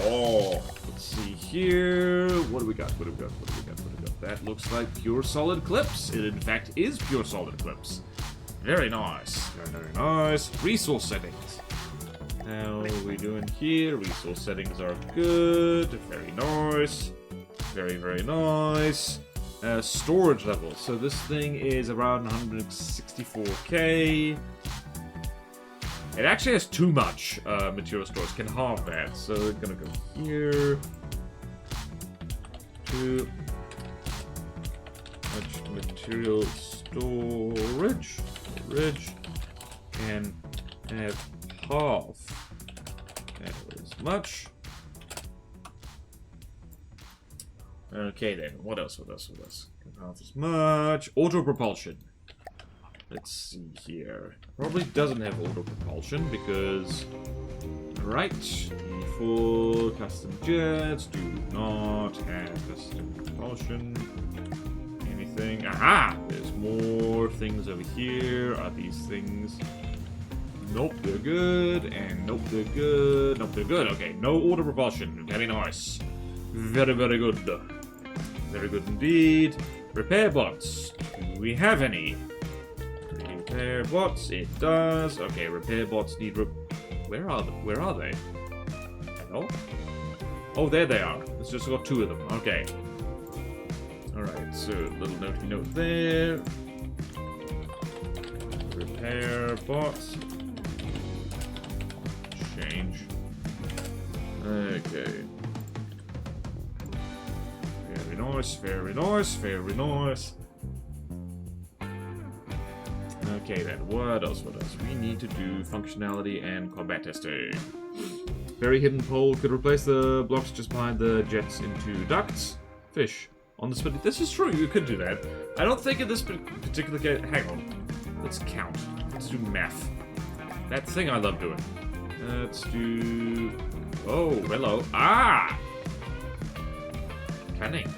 Oh. Let's see here. What do we got? That looks like pure solid clips. It in fact is pure solid clips. Very nice. Very nice. Resource settings. How are we doing here? Resource settings are good. Very nice. Very, very nice. Storage level. So this thing is around 164k. It actually has too much material storage. Can halve that. So we're gonna go here. Too much material storage. Can have half as much. Okay then, what else? Can half as much. Auto propulsion. Let's see here. Probably doesn't have auto propulsion because right, default custom jets do not have custom propulsion. Anything? Aha! There's more things over here. Are these things? Nope, they're good. And nope, they're good. Nope, they're good. Okay, no auto propulsion. Very nice. Very, very good. Very good indeed. Repair bots. Do we have any? Repair bots. It does. Okay, repair bots need Where are they? Hello? Oh, there they are. It's just got two of them. Okay. Alright, so little note there. Repair bots. Change. Okay. Very nice, very nice, very nice. Okay then, what else? We need to do functionality and combat testing. Very hidden pole could replace the blocks just behind the jets into ducts. Fish. On the spin. This is true, you could do that. I don't think in this particular case. Hang on. Let's count. Let's do math. That thing I love doing. Let's do. Oh, hello. Ah! Canning.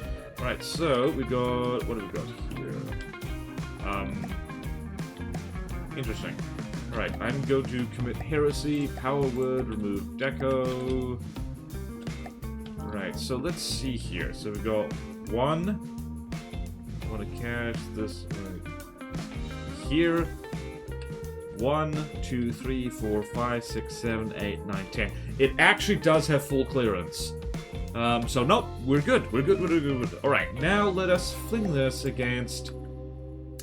Right, so we got. What have we got here? Interesting. Alright, I'm going to commit heresy, power word, remove deco. Right, so let's see here. So we got one. I want to cache this right here. 1, 2, 3, 4, 5, 6, 7, 8, 9, 10. It actually does have full clearance. So no, we're good. We're good. Alright, now let us fling this against...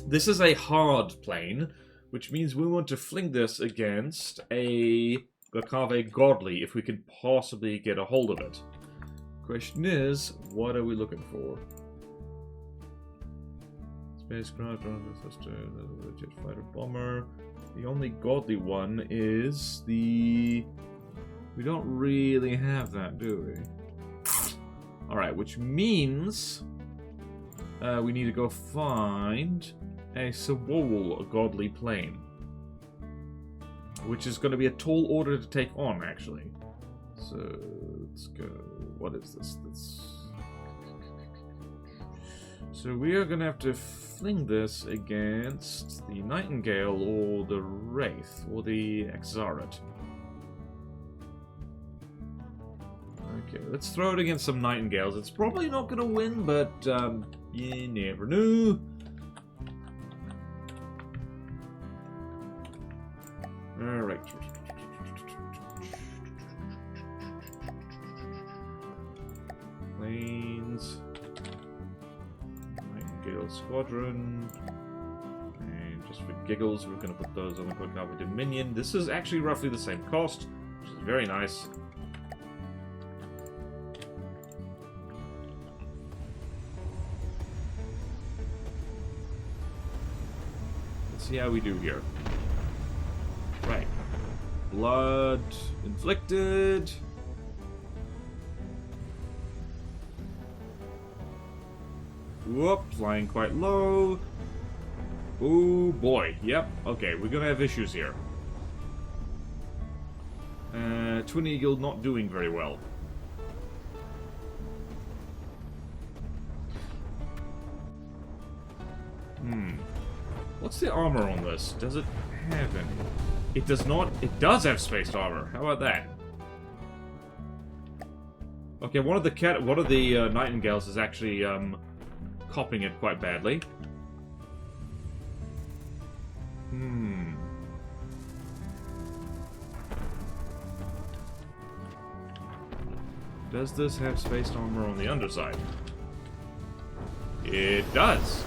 This is a hard plane, which means we want to fling this against a Glacave Godly, if we can possibly get a hold of it. Question is, what are we looking for? Spacecraft, jet fighter bomber. The only godly one is the... We don't really have that, do we? Alright, which means... we need to go find a Sewol, a godly plane. Which is going to be a tall order to take on, actually. So, let's go... What is this? So we are going to have to fling this against the Nightingale or the Wraith or the Exarat. Okay, let's throw it against some Nightingales. It's probably not going to win, but you never know. Alright. Planes. Nightingale Squadron. And just for giggles, we're going to put those on the Glacave Dominion. This is actually roughly the same cost, which is very nice. Let's see how we do here. Right. Blood inflicted. Whoop, flying quite low. Oh boy, yep, okay, we're gonna have issues here. Twin Eagle not doing very well. What's the armor on this? Does it have any? It does not. It does have spaced armor. How about that? Okay, one of the Nightingales is actually copying it quite badly. Does this have spaced armor on the underside? It does.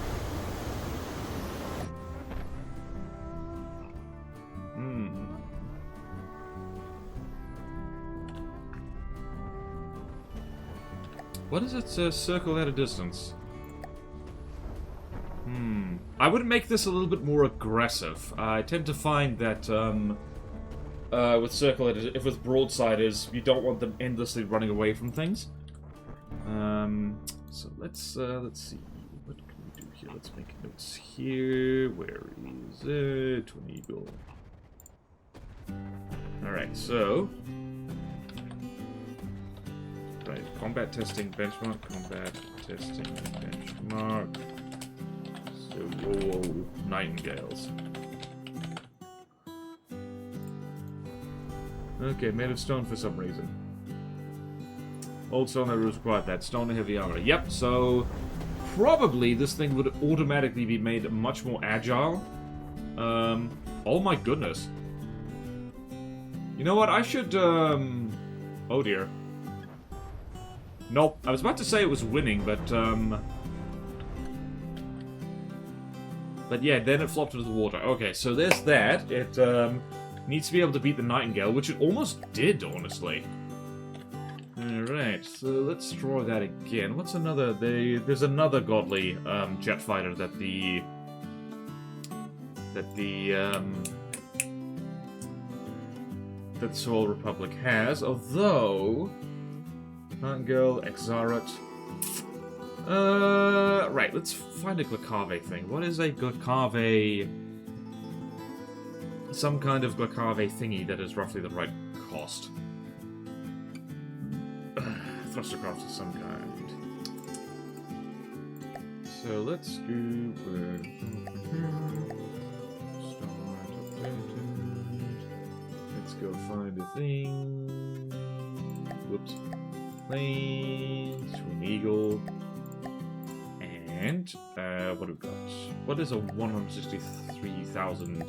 What is its circle at a distance? I would make this a little bit more aggressive. I tend to find that with circle, if with broadsiders, you don't want them endlessly running away from things. So let's see. What can we do here? Let's make notes here. Where is it? Twin Eagle. All right. So. Right, combat testing benchmark, combat testing benchmark. So, whoa, Nightingales. Okay, made of stone for some reason. Old stone that was required that. Stone and heavy armor. Yep, so probably this thing would automatically be made much more agile. Oh my goodness. You know what, I should, oh dear. Nope, I was about to say it was winning, but yeah, then it flopped into the water. Okay, so there's that. It needs to be able to beat the Nightingale, which it almost did, honestly. Alright, so let's draw that again. What's another... There's another godly jet fighter that the Sewol Republic has, although... Nightingale, Exarat. Right, let's find a Glacave thing. What is a Glacave... Some kind of Glacave thingy that is roughly the right cost. Thrustercraft of some kind. So let's go... Let's go find a thing... Whoops. Planes, Twin Eagle, and what have we got? What is a 163,000?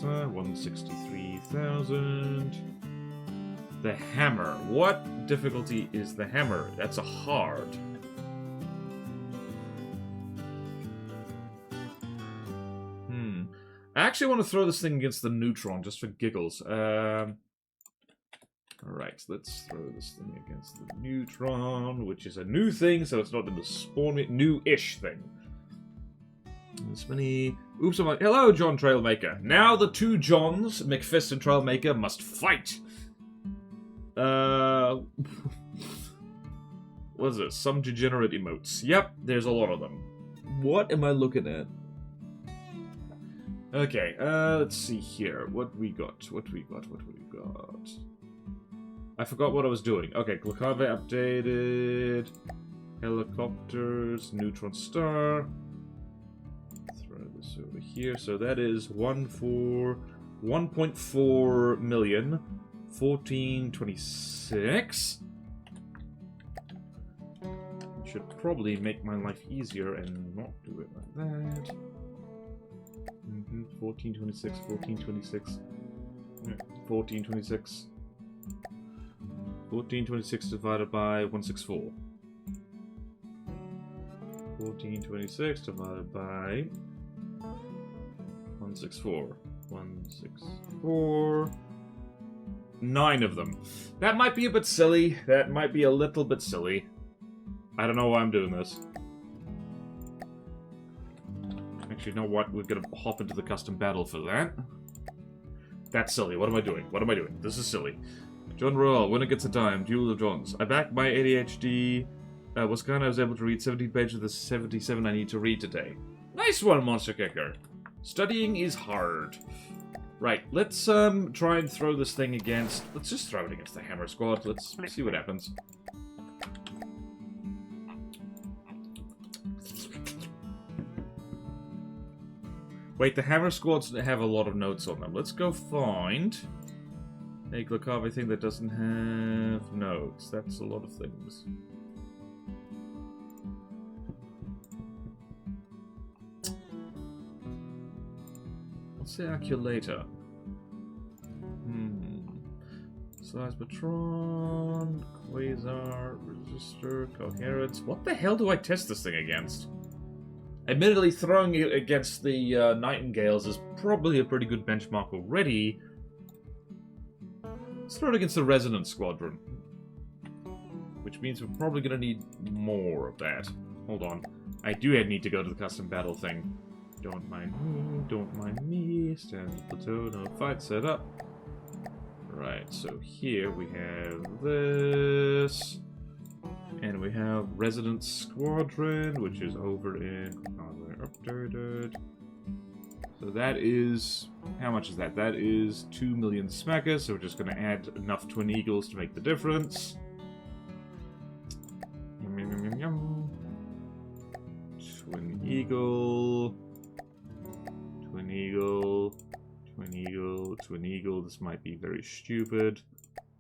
163,000. The hammer. What difficulty is the hammer? That's a hard. I actually want to throw this thing against the neutron just for giggles. Alright, let's throw this thing against the neutron, which is a new thing, so it's not in the spawn new-ish thing. This many. Oops, I'm like, hello, John Trailmaker. Now the two Johns, McFist and Trailmaker, must fight. What is this? Some degenerate emotes. Yep, there's a lot of them. What am I looking at? Okay, let's see here. What we got? What we got? I forgot what I was doing. Okay, Glakave updated. Helicopters, neutron star. Throw this over here. So that is 1.4 million. 1426. Should probably make my life easier and not do it like that. 1426, 1426. 1426. 1426 divided by 164. 1426 divided by 164. 164. 9 of them. That might be a bit silly. That might be a little bit silly. I don't know why I'm doing this. Actually, you know what? We're gonna hop into the custom battle for that. That's silly. What am I doing? What am I doing? This is silly. John Royal, winner gets a dime. Duel of Johns. I backed my ADHD. Was kind I was able to read 17 pages of the 77 I need to read today. Nice one, Monster Kicker. Studying is hard. Right, let's try and throw this thing against... Let's just throw it against the Hammer Squad. Let's see what happens. Wait, the Hammer Squads have a lot of notes on them. Let's go find a Glakave thing that doesn't have notes. That's a lot of things. What's the acculator? Size Patron, Quasar, Resistor, Coherence. What the hell do I test this thing against? Admittedly, throwing it against the Nightingales is probably a pretty good benchmark already. Let's throw it against the Resonance Squadron. Which means we're probably going to need more of that. Hold on. I do need to go to the custom battle thing. Don't mind me, don't mind me. Stand plateau, no fight set up. Right, so here we have this. And we have Resonance Squadron, which is over in updated. So that is, how much is that? That is 2 million smackers, so we're just going to add enough Twin Eagles to make the difference. Yum, yum, yum, yum. Twin Eagle. Twin Eagle. Twin Eagle. Twin Eagle. This might be very stupid.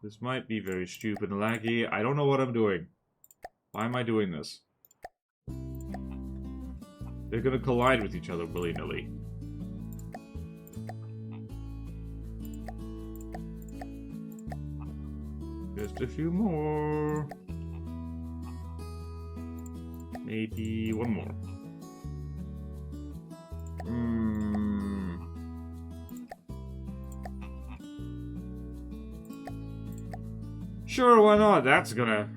This might be very stupid and laggy. I don't know what I'm doing. Why am I doing this? They're gonna collide with each other willy-nilly. Just a few more. Maybe one more. Sure, why not? That's gonna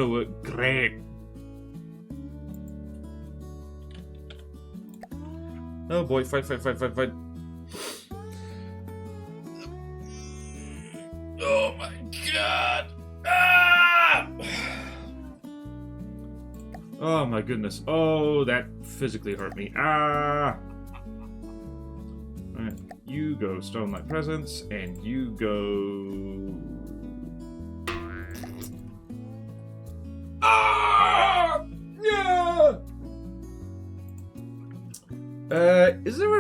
work great. Oh boy, fight. Oh my god! Ah! Oh my goodness. Oh, that physically hurt me. Ah! Alright, you go Stonelight Presence, and you go... Ah! Yeah!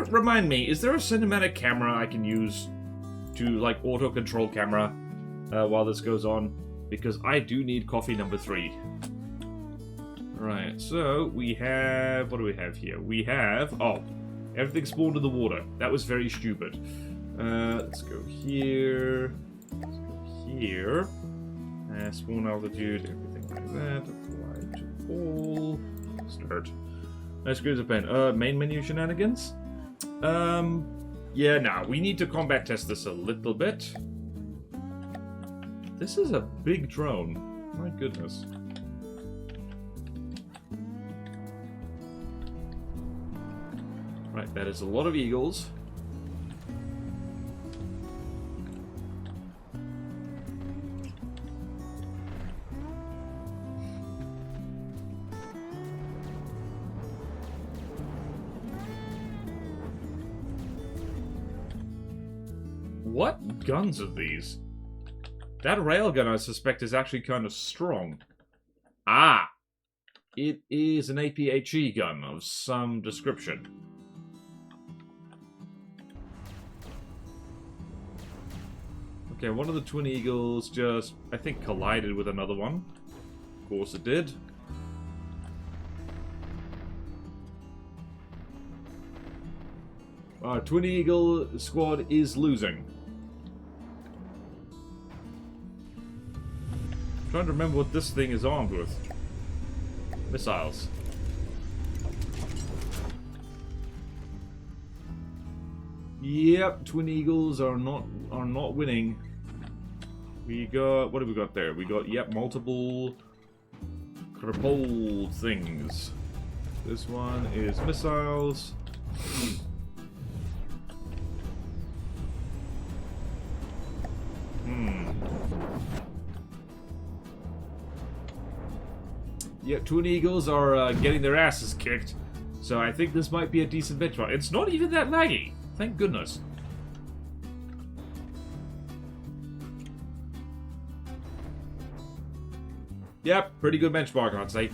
Remind me, is there a cinematic camera I can use to, like, auto-control camera while this goes on? Because I do need coffee number 3. Right, so we have... What do we have here? We have... Oh, Everything spawned in the water. That was very stupid. Let's go here. Let's go here. Spawn altitude, everything like that. Apply to the hole. Start. Nice grades of pen. Main menu shenanigans? Yeah, nah, we need to combat test this a little bit. This is a big drone. My goodness. Right, that is a lot of eagles. What guns are these? That railgun, I suspect, is actually kind of strong. Ah! It is an APHE gun of some description. Okay, one of the twin eagles just, I think, collided with another one. Of course it did. Our twin eagle squad is losing. I'm trying to remember what this thing is armed with. Missiles. Yep, twin eagles are not winning. We got, what have we got there? We got, yep, multiple crippled things. This one is missiles. Yeah, twin eagles are getting their asses kicked, so I think this might be a decent benchmark. It's not even that laggy, thank goodness. Yep, pretty good benchmark, I'd say.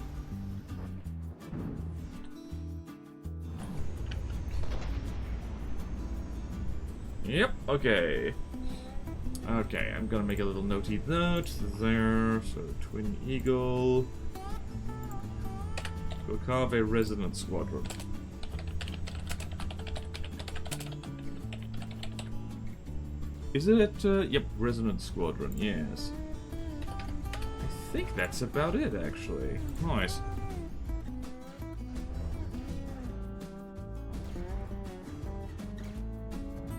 Yep, okay. Okay, I'm gonna make a little notey note there. So, twin eagle. Go carve a resonant squadron. Is it? Yep, resonant squadron, yes. I think that's about it, actually. Nice.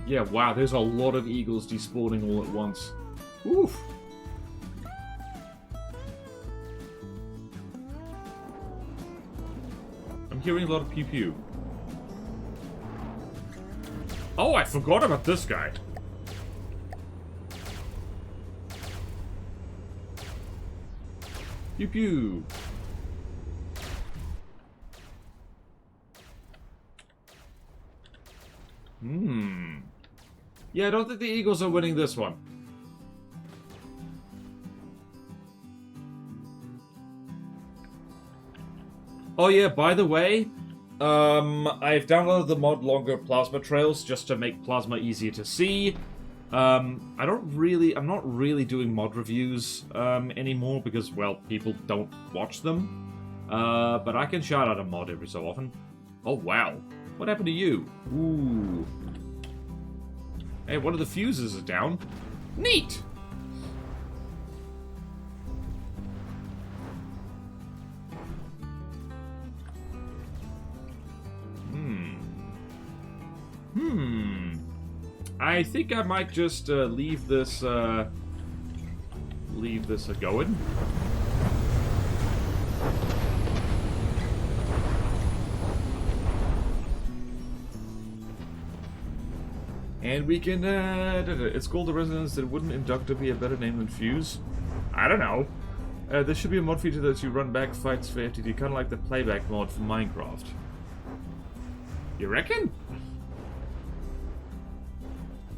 Yeah, wow, there's a lot of eagles despawning all at once. Oof. I'm hearing a lot of pew-pew. Oh, I forgot about this guy. Pew-pew. Yeah, I don't think the Eagles are winning this one. Oh yeah, by the way, I've downloaded the mod Longer Plasma Trails just to make plasma easier to see. I'm not really doing mod reviews anymore because, well, people don't watch them. But I can shout out a mod every so often. Oh wow, what happened to you? Ooh. Hey, one of the fuses is down. Neat! I think I might just leave this a-going. And we can, it's called the Resonance that wouldn't Inductor be a better name than Fuse? I don't know. There should be a mod feature that lets you run back fights for FTD, kind of like the playback mod for Minecraft. You reckon?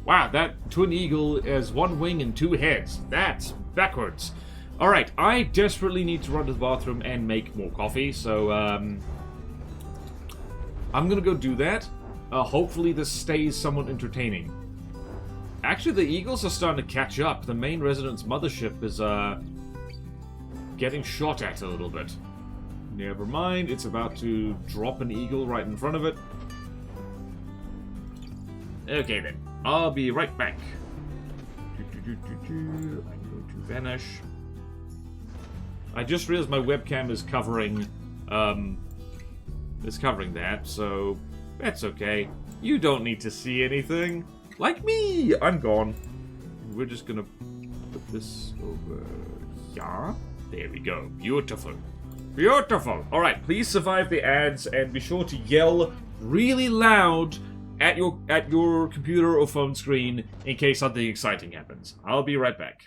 Wow, that Twin Eagle has one wing and two heads. That's backwards. Alright, I desperately need to run to the bathroom and make more coffee, so, I'm gonna go do that. Hopefully this stays somewhat entertaining. Actually, the Eagles are starting to catch up. The main Resonance mothership is, getting shot at a little bit. Never mind, it's about to drop an Eagle right in front of it. Okay then, I'll be right back. I'm going to vanish. I just realized my webcam is covering that, so that's okay. You don't need to see anything. Like me! I'm gone. We're just gonna put this over here. There we go. Beautiful. Beautiful. Alright, please survive the ads and be sure to yell really loud at your computer or phone screen in case something exciting happens. I'll be right back.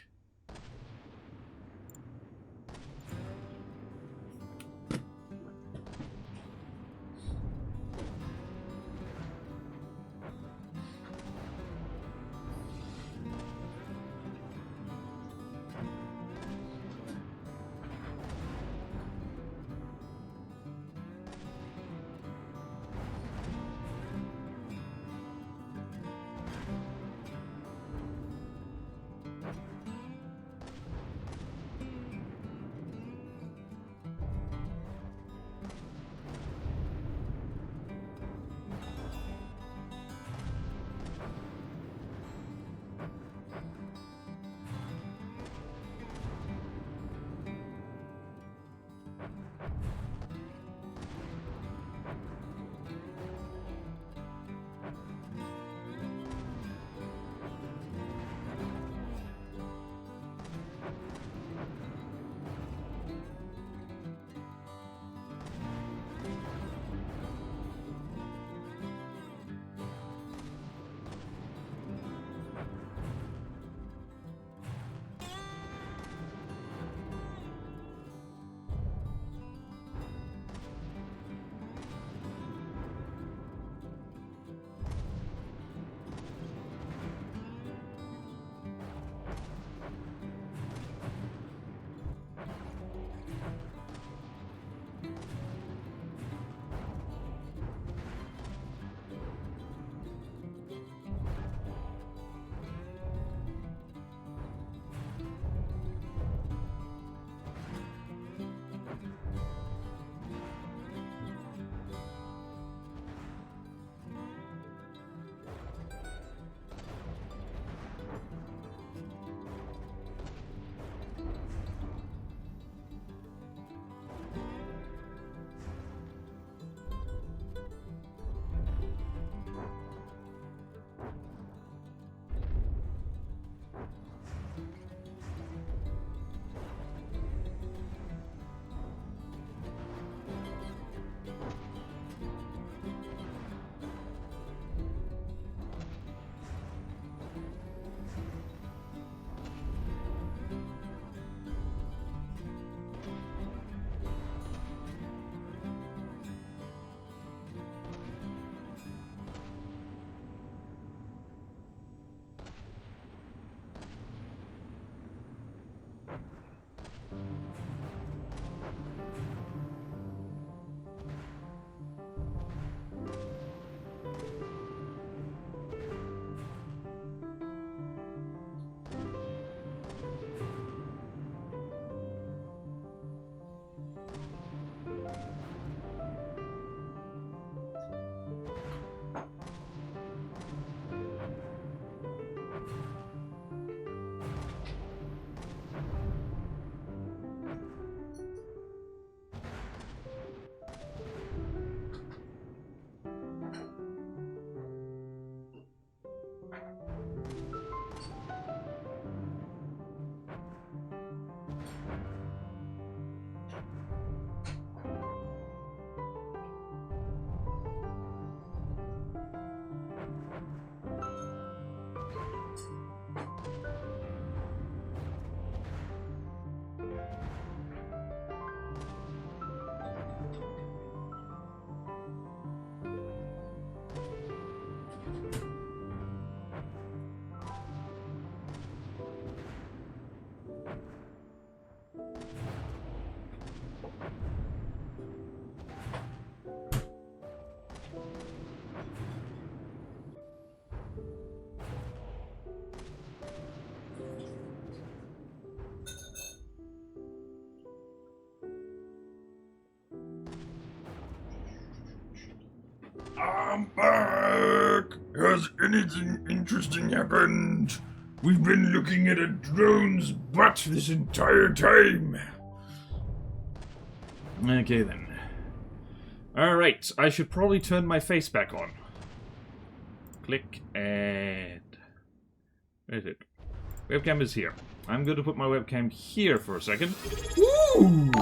I'm back! Has anything interesting happened? We've been looking at a drone's butt this entire time. Okay then. Alright, I should probably turn my face back on. Click and... Where is it? Webcam is here. I'm going to put my webcam here for a second. Woo!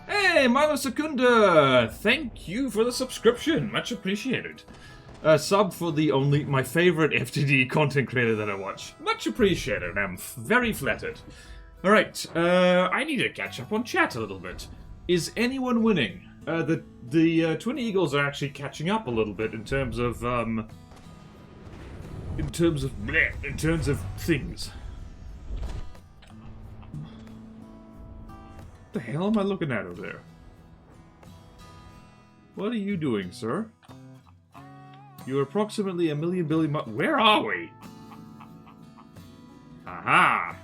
Hey, Milo Secunda! Thank you for the subscription. Much appreciated. Sub for my favorite FTD content creator that I watch. Much appreciated. I'm very flattered. Alright, I need to catch up on chat a little bit. Is anyone winning? The Twin Eagles are actually catching up a little bit in terms of, in terms of things. What the hell am I looking at over there? What are you doing, sir? You're approximately a million billion miles. Where are we? Aha!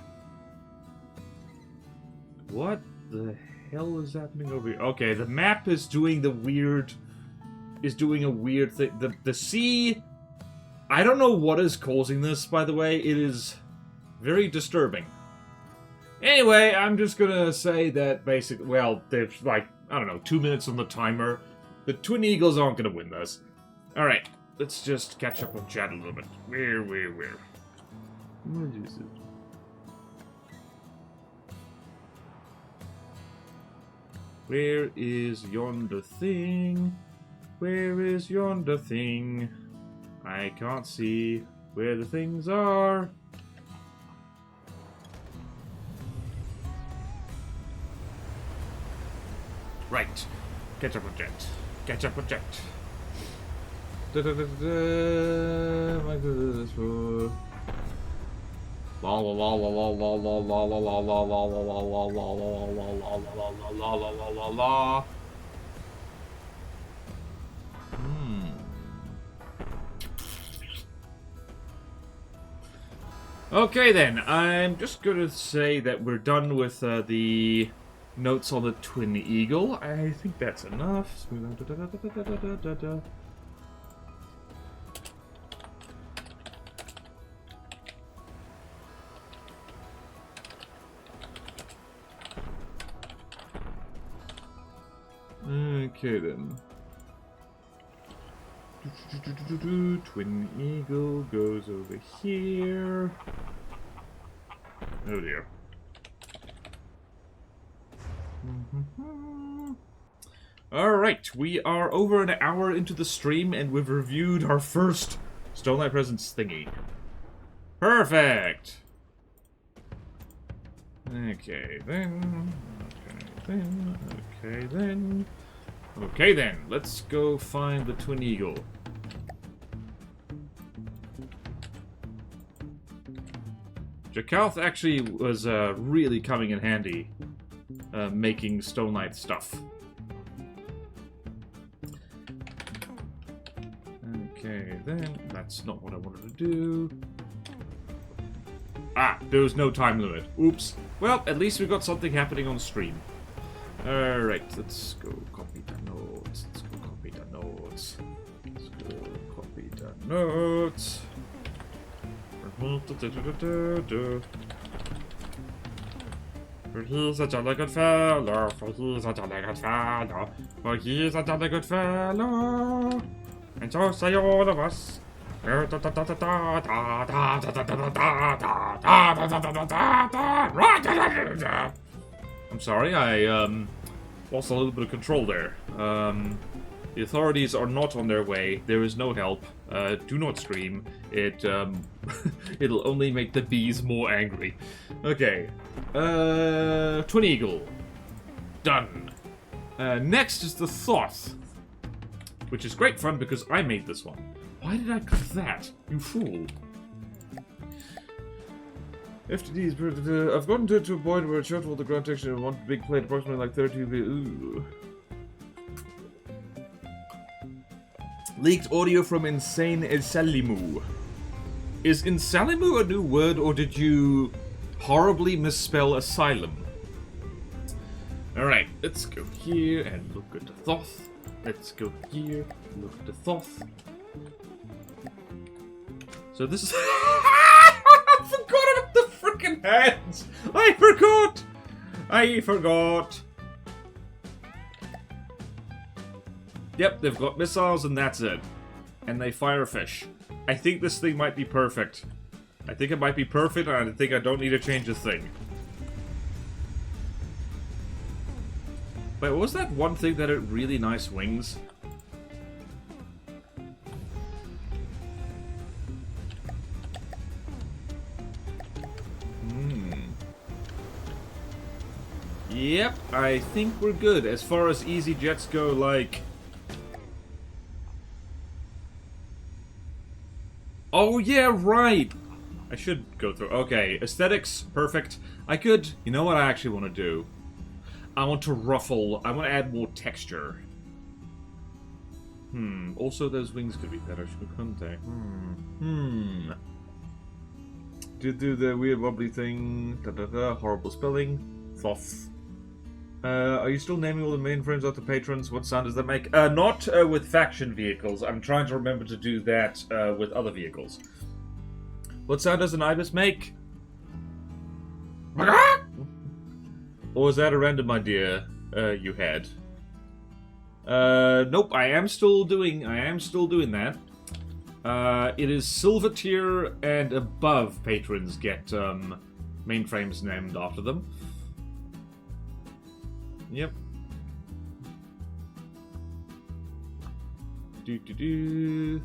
What the hell is happening over here? Okay, the map is doing the weird... is doing a weird thing. The sea... I don't know what is causing this, by the way. It is very disturbing. Anyway, I'm just gonna say that basically... Well, there's like, I don't know, 2 minutes on the timer. The Twin Eagles aren't gonna win this. Alright, let's just catch up on chat a little bit. Where? What is it? Where is yonder thing? Where is yonder thing? I can't see where the things are. Right. Catch up with jet. Catch up with jet. Da da da da. My goodness. La la la la la la la la la la la la la la la la la la la la. Okay then, I'm just gonna say that we're done with the notes on the Twin Eagle. I think that's enough. Okay then. Twin Eagle goes over here. Oh dear. Alright, we are over an hour into the stream and we've reviewed our first Stoneline Presence thingy. Perfect! Okay then. Okay then, let's go find the Twin Eagle. Jakalth actually was really coming in handy, making Stone Knight stuff. Okay then, that's not what I wanted to do. Ah, there was no time limit. Oops. Well, at least we got something happening on stream. Alright, let's go copy the notes. Let's go copy the notes. Let's go copy the notes. For he's a jolly good fellow. For he's a jolly good fellow. For he's a jolly good fellow. And so say all of us. I'm sorry, I lost a little bit of control there. The authorities are not on their way. There is no help. Do not scream. It'll only make the bees more angry. Okay. Twin Eagle. Done. Next is the Thoth. Which is great fun because I made this one. Why did I click that? You fool. FTDs. I've gotten to a point where it's short the ground texture and one big plate approximately like 32 feet. Ooh. Leaked audio from Insane Insalimu. Is Insalimu a new word or did you horribly misspell asylum? Alright, let's go here and look at the Thoth. Let's go here, look at the Thoth. So this is... I forgot about the freaking hands! I forgot! Yep, they've got missiles and that's it. And they fire a fish. I think this thing might be perfect. I think it might be perfect, and I think I don't need to change a thing. Wait, what was that one thing that had really nice wings? Yep, I think we're good. As far as easy jets go, like... Oh, yeah, right! I should go through... Okay, aesthetics, perfect. I could... You know what I actually want to do? I want to ruffle... I want to add more texture. Also those wings could be better, couldn't they? Do the weird wobbly thing... horrible spelling. Thoth. Are you still naming all the mainframes after patrons? What sound does that make? Not with faction vehicles. I'm trying to remember to do that with other vehicles. What sound does an ibis make? Or is that a random idea you had? Nope. I am still doing that. It is silver tier and above patrons get mainframes named after them. Yep. You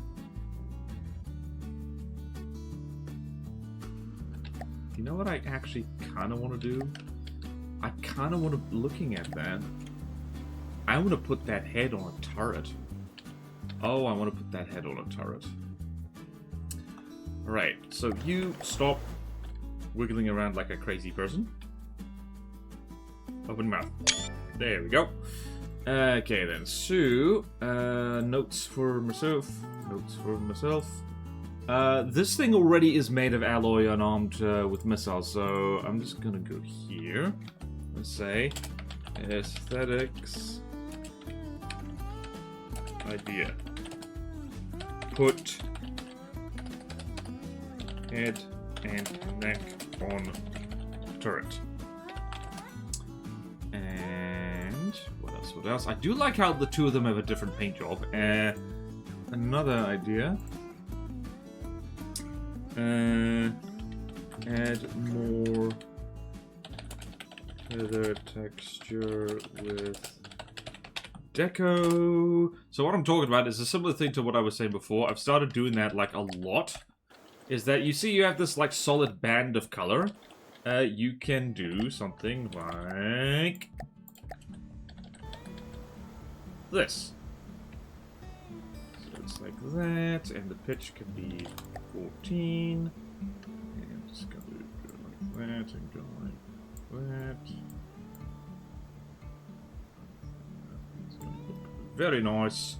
know what I actually kind of want to do? I kind of want to, looking at that, I want to put that head on a turret. Oh, I want to put that head on a turret. Alright, so you stop wiggling around like a crazy person. Open mouth. There we go. Okay then, so, notes for myself. This thing already is made of alloy and armed with missiles, so I'm just gonna go here. Let's say, aesthetics, idea. Put head and neck on turret. And what else? I do like how the two of them have a different paint job. Another idea. Add more feather texture with deco. So what I'm talking about is a similar thing to what I was saying before. I've started doing that like a lot. Is that you see you have this like solid band of color. You can do something like this. So it's like that, and the pitch can be 14. And just go like that, and go like that. It's gonna look very nice.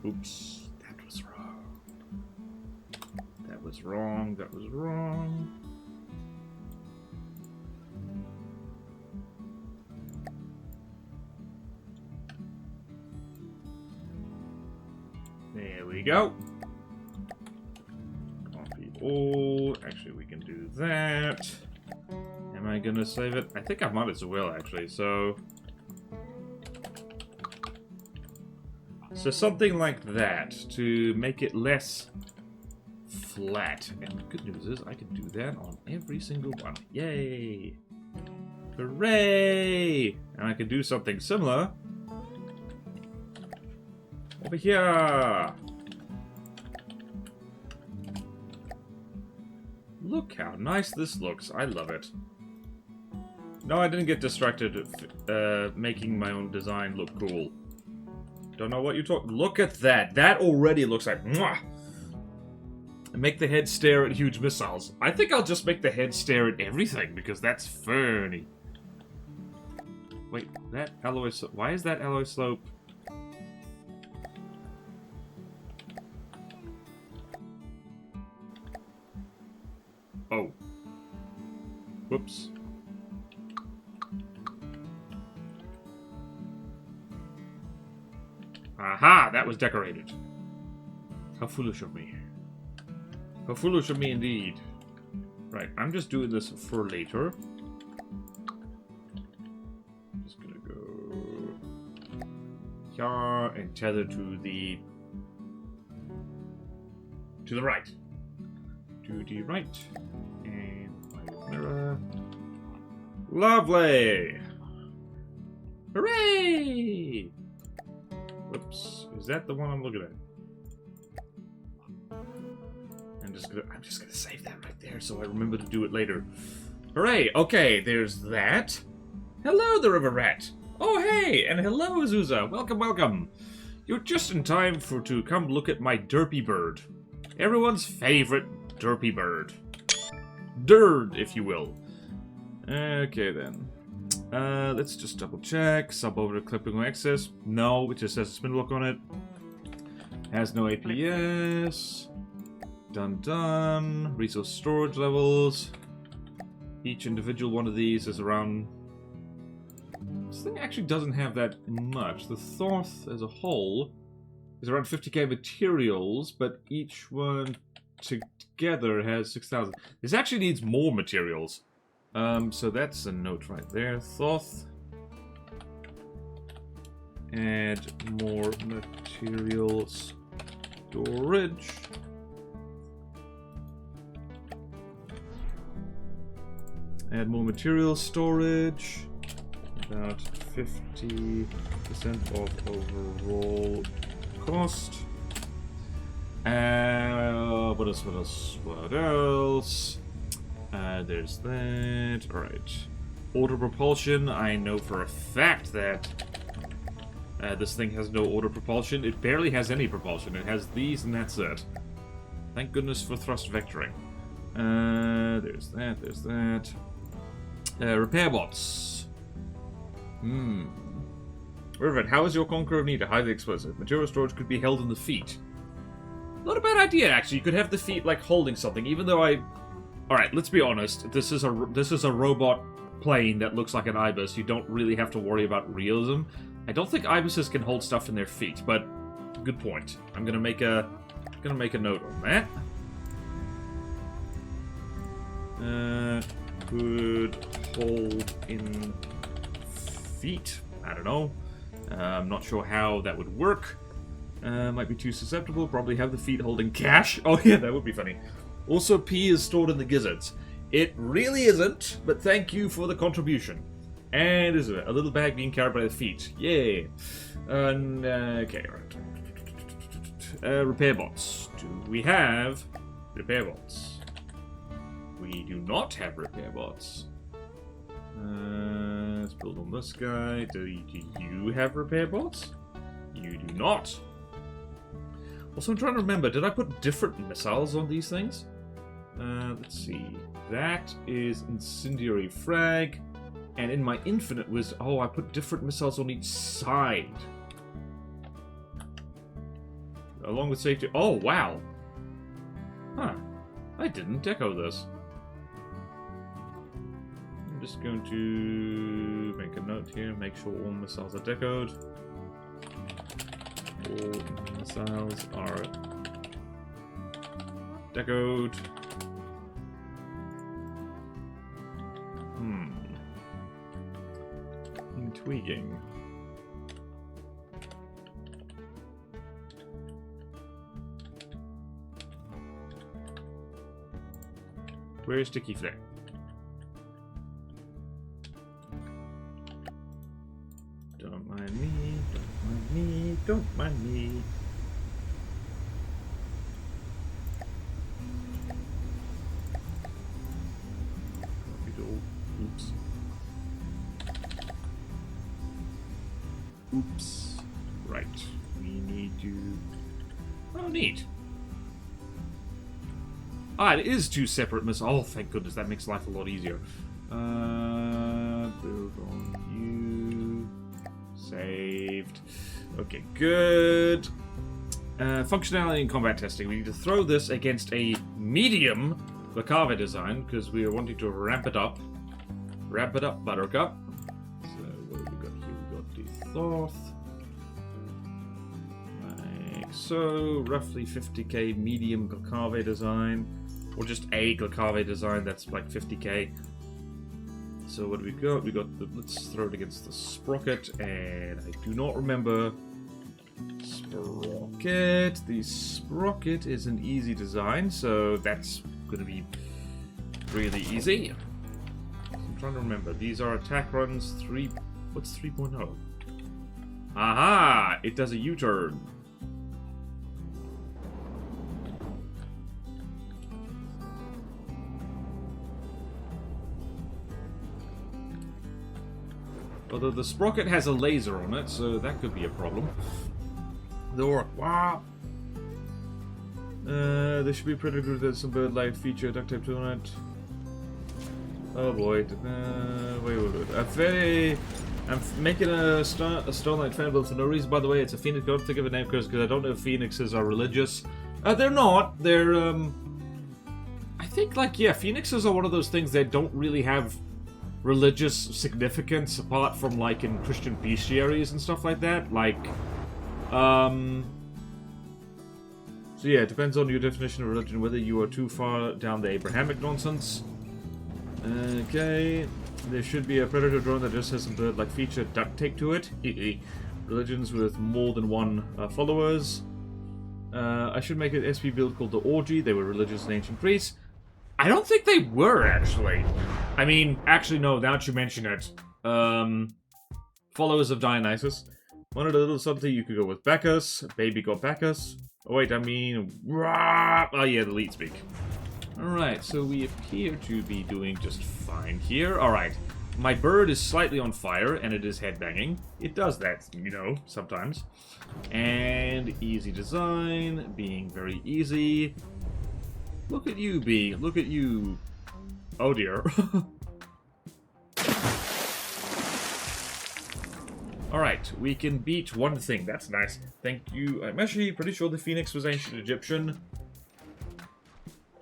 Oops, that was wrong. That was wrong. There we go. Copy all. Actually, we can do that. Am I gonna save it? I think I might as well, actually, so something like that to make it less flat. And the good news is I can do that on every single one. Yay! Hooray! And I can do something similar over here. Look how nice this looks. I love it. No, I didn't get distracted making my own design look cool. Don't know what you're talking. Look at that. That already looks like mwah! Make the head stare at huge missiles. I think I'll just make the head stare at everything because that's funny. Wait, that alloy slope. Why is that alloy slope? Oh. Whoops. Aha! That was decorated. How foolish of me. How foolish of me indeed. Right, I'm just doing this for later. Just gonna go here and tether to the right. To the right. And my mirror. Lovely! Hooray! Whoops. Is that the one I'm looking at? I'm just gonna save that right there so I remember to do it later. Hooray! Okay, there's that. Hello, the river rat. Oh, hey! And hello, Azusa. Welcome, welcome. You're just in time to come look at my derpy bird. Everyone's favorite derpy bird. Dird, if you will. Okay, then. Let's just double check. Sub over to clipping access. No, it just has a spin block on it. Has no APS. Done. Resource storage levels. Each individual one of these is around... This thing actually doesn't have that much. The Thoth as a whole is around 50k materials, but each one together has 6,000. This actually needs more materials. So that's a note right there. Thoth. Add more materials storage. Add more material storage. About 50% of overall cost. What else? There's that. Alright. Auto propulsion. I know for a fact that this thing has no auto propulsion. It barely has any propulsion. It has these and that's it. Thank goodness for thrust vectoring. There's that. Repair bots. Rivet, how is your Conqueror of Nita? Highly explosive. Material storage could be held in the feet. Not a bad idea, actually. You could have the feet, like, holding something, even though Alright, let's be honest. This is a robot plane that looks like an ibis. You don't really have to worry about realism. I don't think ibises can hold stuff in their feet, but good point. I'm gonna make a note on that. Could hold in feet. I don't know. I'm not sure how that would work. Might be too susceptible. Probably have the feet holding cash. Oh yeah, that would be funny. Also, P is stored in the gizzards. It really isn't, but thank you for the contribution. And is it a little bag being carried by the feet? Yay. Okay, right. Repair bots. Do we have repair bots? We do not have repair bots. Let's build on this guy. Do you have repair bots? You do not. Also, I'm trying to remember, did I put different missiles on these things? Let's see. That is incendiary frag. And in my infinite was... Oh, I put different missiles on each side. Along with safety... Oh, wow. Huh. I didn't deco this. I'm just going to make a note here. Make sure all missiles are decoed. All missiles are decoed. Intriguing. Where's Sticky Flick? Don't mind me, don't mind me, don't mind me. Oops. Oops. Right. We need to... Oh, neat. Ah, it is two separate missiles. Oh, thank goodness. That makes life a lot easier. Build on you. Saved. Okay, good. Functionality and combat testing. We need to throw this against a medium Lacave design because we are wanting to ramp it up. Ramp it up, Buttercup. So, what have we got here? We got the Thoth. so roughly 50k medium Glacave design, or just a Glacave design that's like 50k. So what do we got? We got the, let's throw it against the sprocket, and I do not remember sprocket. The sprocket is an easy design, so that's going to be really easy. I'm trying to remember. These are attack runs 3. What's 3.0? Aha! It does a U-turn. Although the sprocket has a laser on it, so that could be a problem. Wow. There should be a predator group that's some bird-like feature, duct tape to it. Oh boy. Wait. I'm making a Starlight fan build for no reason, by the way. It's a phoenix. Don't think of a name because I don't know if phoenixes are religious. They're not. They're, I think, like, yeah, phoenixes are one of those things that don't really have religious significance apart from, like, in Christian bestiaries and stuff like that. Like, so yeah, it depends on your definition of religion, whether you are too far down the Abrahamic nonsense. Okay, there should be a predator drone that just has some bird-like feature duct tape to it. Religions with more than one followers. I should make an SP build called the Orgy. They were religious in ancient Greece. I don't think they were, actually. I mean, actually, no, now that you mention it. Followers of Dionysus. Wanted a little subtlety, you could go with Bacchus. Baby got Bacchus. Oh, wait, I mean... Oh, yeah, the lead speak. Alright, so we appear to be doing just fine here. Alright, my bird is slightly on fire, and it is headbanging. It does that, you know, sometimes. And easy design, being very easy. Look at you, Bee. Look at you. Oh, dear. Alright, we can beat one thing. That's nice. Thank you. I'm actually pretty sure the Phoenix was ancient Egyptian.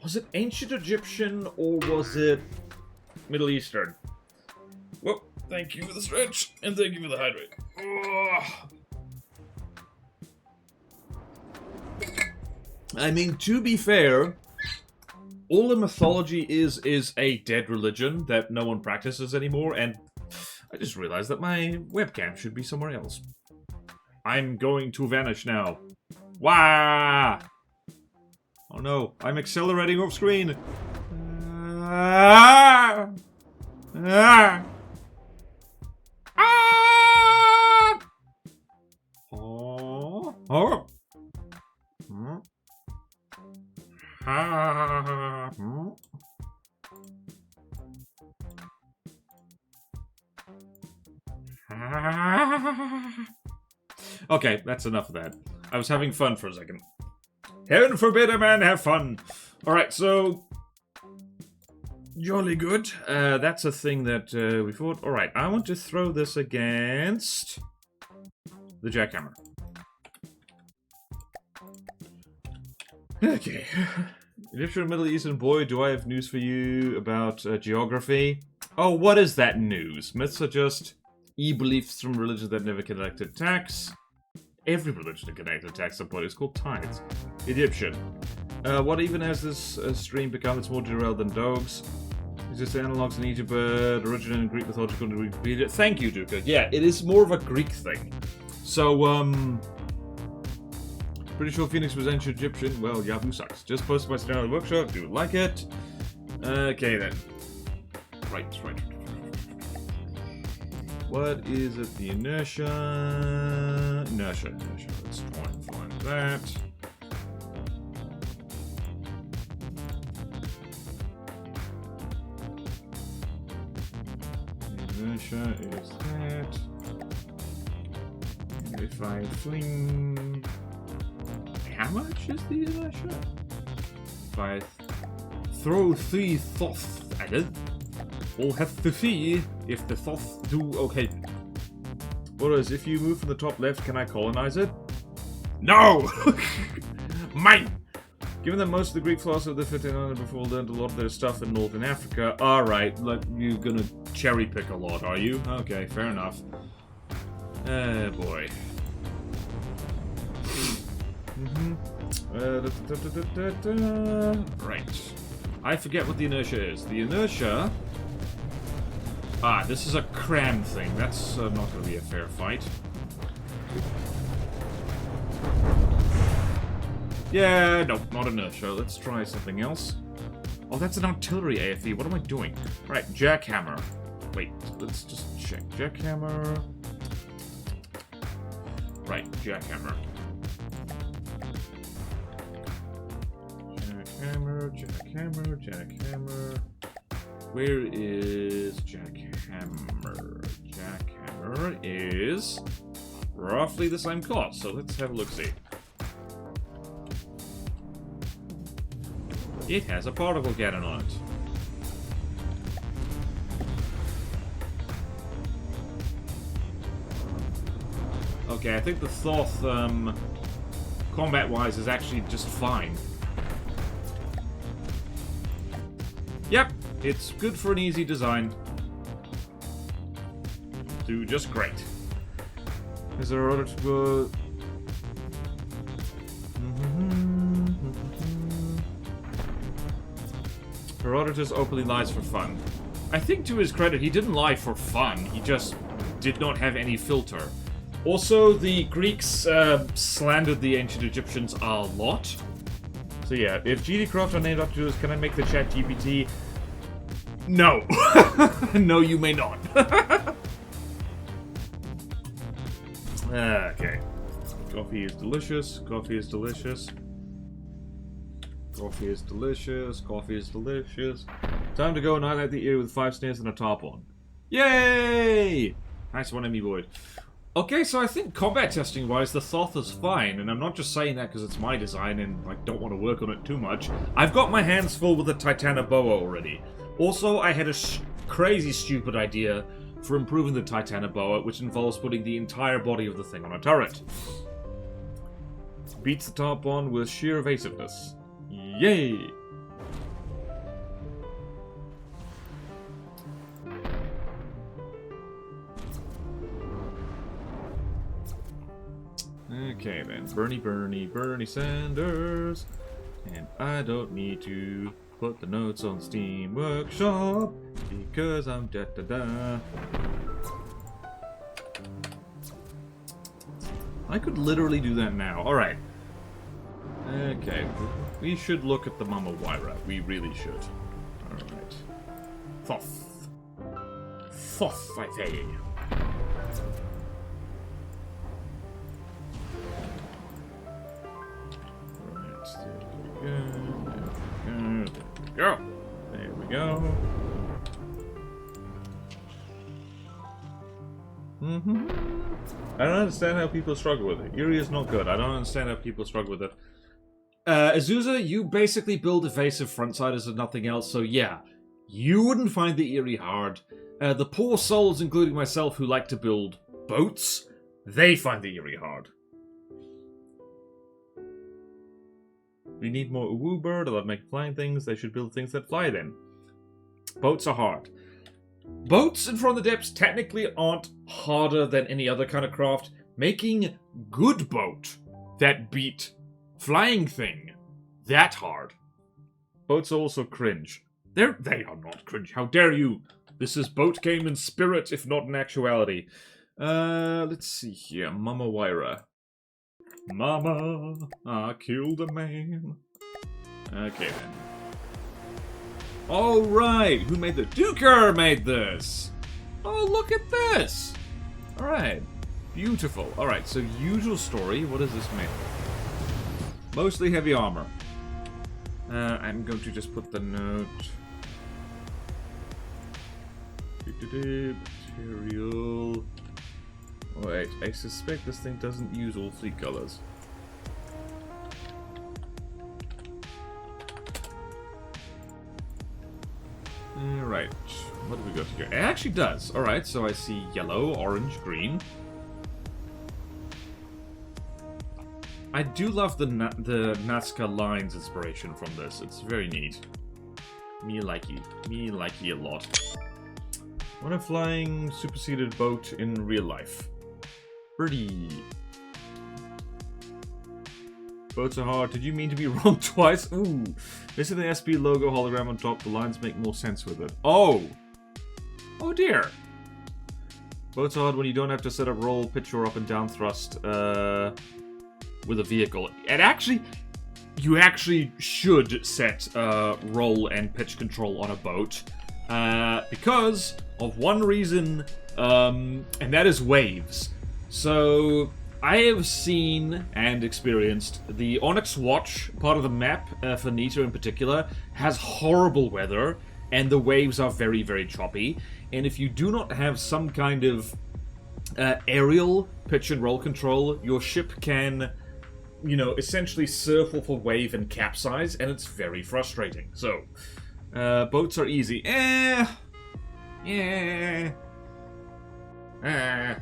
Was it ancient Egyptian or was it Middle Eastern? Well, thank you for the stretch and thank you for the hydrate. I mean, to be fair, all the mythology is a dead religion that no one practices anymore, and I just realized that my webcam should be somewhere else. I'm going to vanish now. Wah! Oh no, I'm accelerating off screen. Ah! Ah! Ah! Oh! Oh! Hmm? Ah! Hmm? Ah! Okay, that's enough of that. I was having fun for a second. Heaven forbid a man have fun. Alright, so... Jolly good. That's a thing that we fought. Alright, I want to throw this against... the jackhammer. Okay. Egyptian Middle Eastern boy, do I have news for you about geography? Oh, what is that news? Myths are just e-beliefs from religions that never connected tax. Every religion connected tax some point. It's called tides. Egyptian. What even has this stream become? It's more derailed than dogs. It's just analogs in Egypt, but originated in Greek mythological Wikipedia. Thank you, Duca. Yeah, it is more of a Greek thing. So, pretty sure Phoenix was ancient Egyptian. Well, Yahoo sucks. Just posted my scenario workshop. Do you like it? Okay, then. Right. What is it? The inertia. Inertia. Let's try and find that. Inertia is that. And if I fling... How much is the inertia? If I throw 3 thoth at it, we'll have to see if the thoth do okay. Whereas if you move from the top left, can I colonize it? No! Mine! Given that most of the Greek philosophers of the 1500 before learned a lot of their stuff in Northern Africa, alright, like, you're gonna cherry pick a lot, are you? Okay, fair enough. Boy. Right. I forget what the inertia is. The inertia... Ah, this is a cram thing. That's not going to be a fair fight. Yeah, no, not inertia. Let's try something else. Oh, that's an artillery AFE. What am I doing? Right, jackhammer. Wait, let's just check. Jackhammer. Right, jackhammer. Jackhammer, jackhammer. Where is jackhammer? Jackhammer is roughly the same cost, so let's have a look-see. It has a particle cannon on it. Okay, I think the Thoth, combat-wise, is actually just fine. Yep, it's good for an easy design. Do just great. Is there order to go? Herodotus openly lies for fun. I think to his credit, he didn't lie for fun. He just did not have any filter. Also, the Greeks slandered the ancient Egyptians a lot. So yeah, if GD Croft are named after us, can I make the chat GPT? No. No, you may not. Okay. Coffee is delicious. Coffee is delicious. Coffee is delicious. Coffee is delicious. Time to go and highlight the ear with 5 snares and a top on. Yay! Nice one, Emmy Boyd. Okay, so I think combat testing-wise, the Thoth is fine, and I'm not just saying that because it's my design and I don't want to work on it too much. I've got my hands full with the Titanoboa already. Also, I had a crazy stupid idea for improving the Titanoboa, which involves putting the entire body of the thing on a turret. Beats the top on with sheer evasiveness. Yay! Okay then, Bernie Sanders. And I don't need to put the notes on Steam Workshop because I'm da-da-da. I could literally do that now. Alright. Okay, we should look at the Mama Wyra. We really should. Alright. Thoth. Thoth, I say. Go. There we go. I don't understand how people struggle with it. Eerie is not good. I don't understand how people struggle with it. Azusa, you basically build evasive frontsiders and nothing else, so yeah. You wouldn't find the Eerie hard. The poor souls, including myself, who like to build boats, they find the Eerie hard. We need more Uwu bird. I love making flying things. They should build things that fly then. Boats are hard. Boats in From the Depths technically aren't harder than any other kind of craft. Making good boat that beat flying thing, that hard. Boats are also cringe. They are not cringe. How dare you? This is boat game in spirit, if not in actuality. Let's see here. Mama Wyra. Mama, I killed a man. Okay then. Alright, who made this? Duker made this! Oh, look at this! Alright, beautiful. Alright, so usual story, what is this made of? Mostly heavy armor. I'm going to just put the note. Material. Wait, I suspect this thing doesn't use all 3 colors. Alright, what do we got here? It actually does. Alright, so I see yellow, orange, green. I do love the Nazca lines inspiration from this. It's very neat. Me likey a lot. What a flying superseded boat in real life. Birdie. Boats are hard. Did you mean to be wrong twice? Ooh. Missing the SP logo hologram on top. The lines make more sense with it. Oh! Oh dear. Boats are hard when you don't have to set up roll, pitch, or up and down thrust with a vehicle. And actually, you actually should set roll and pitch control on a boat. Because of one reason, and that is waves. So, I have seen and experienced the Onyx Watch, part of the map, for Nita in particular, has horrible weather, and the waves are very, very choppy. And if you do not have some kind of aerial pitch and roll control, your ship can, you know, essentially surf off a wave and capsize, and it's very frustrating. So, boats are easy.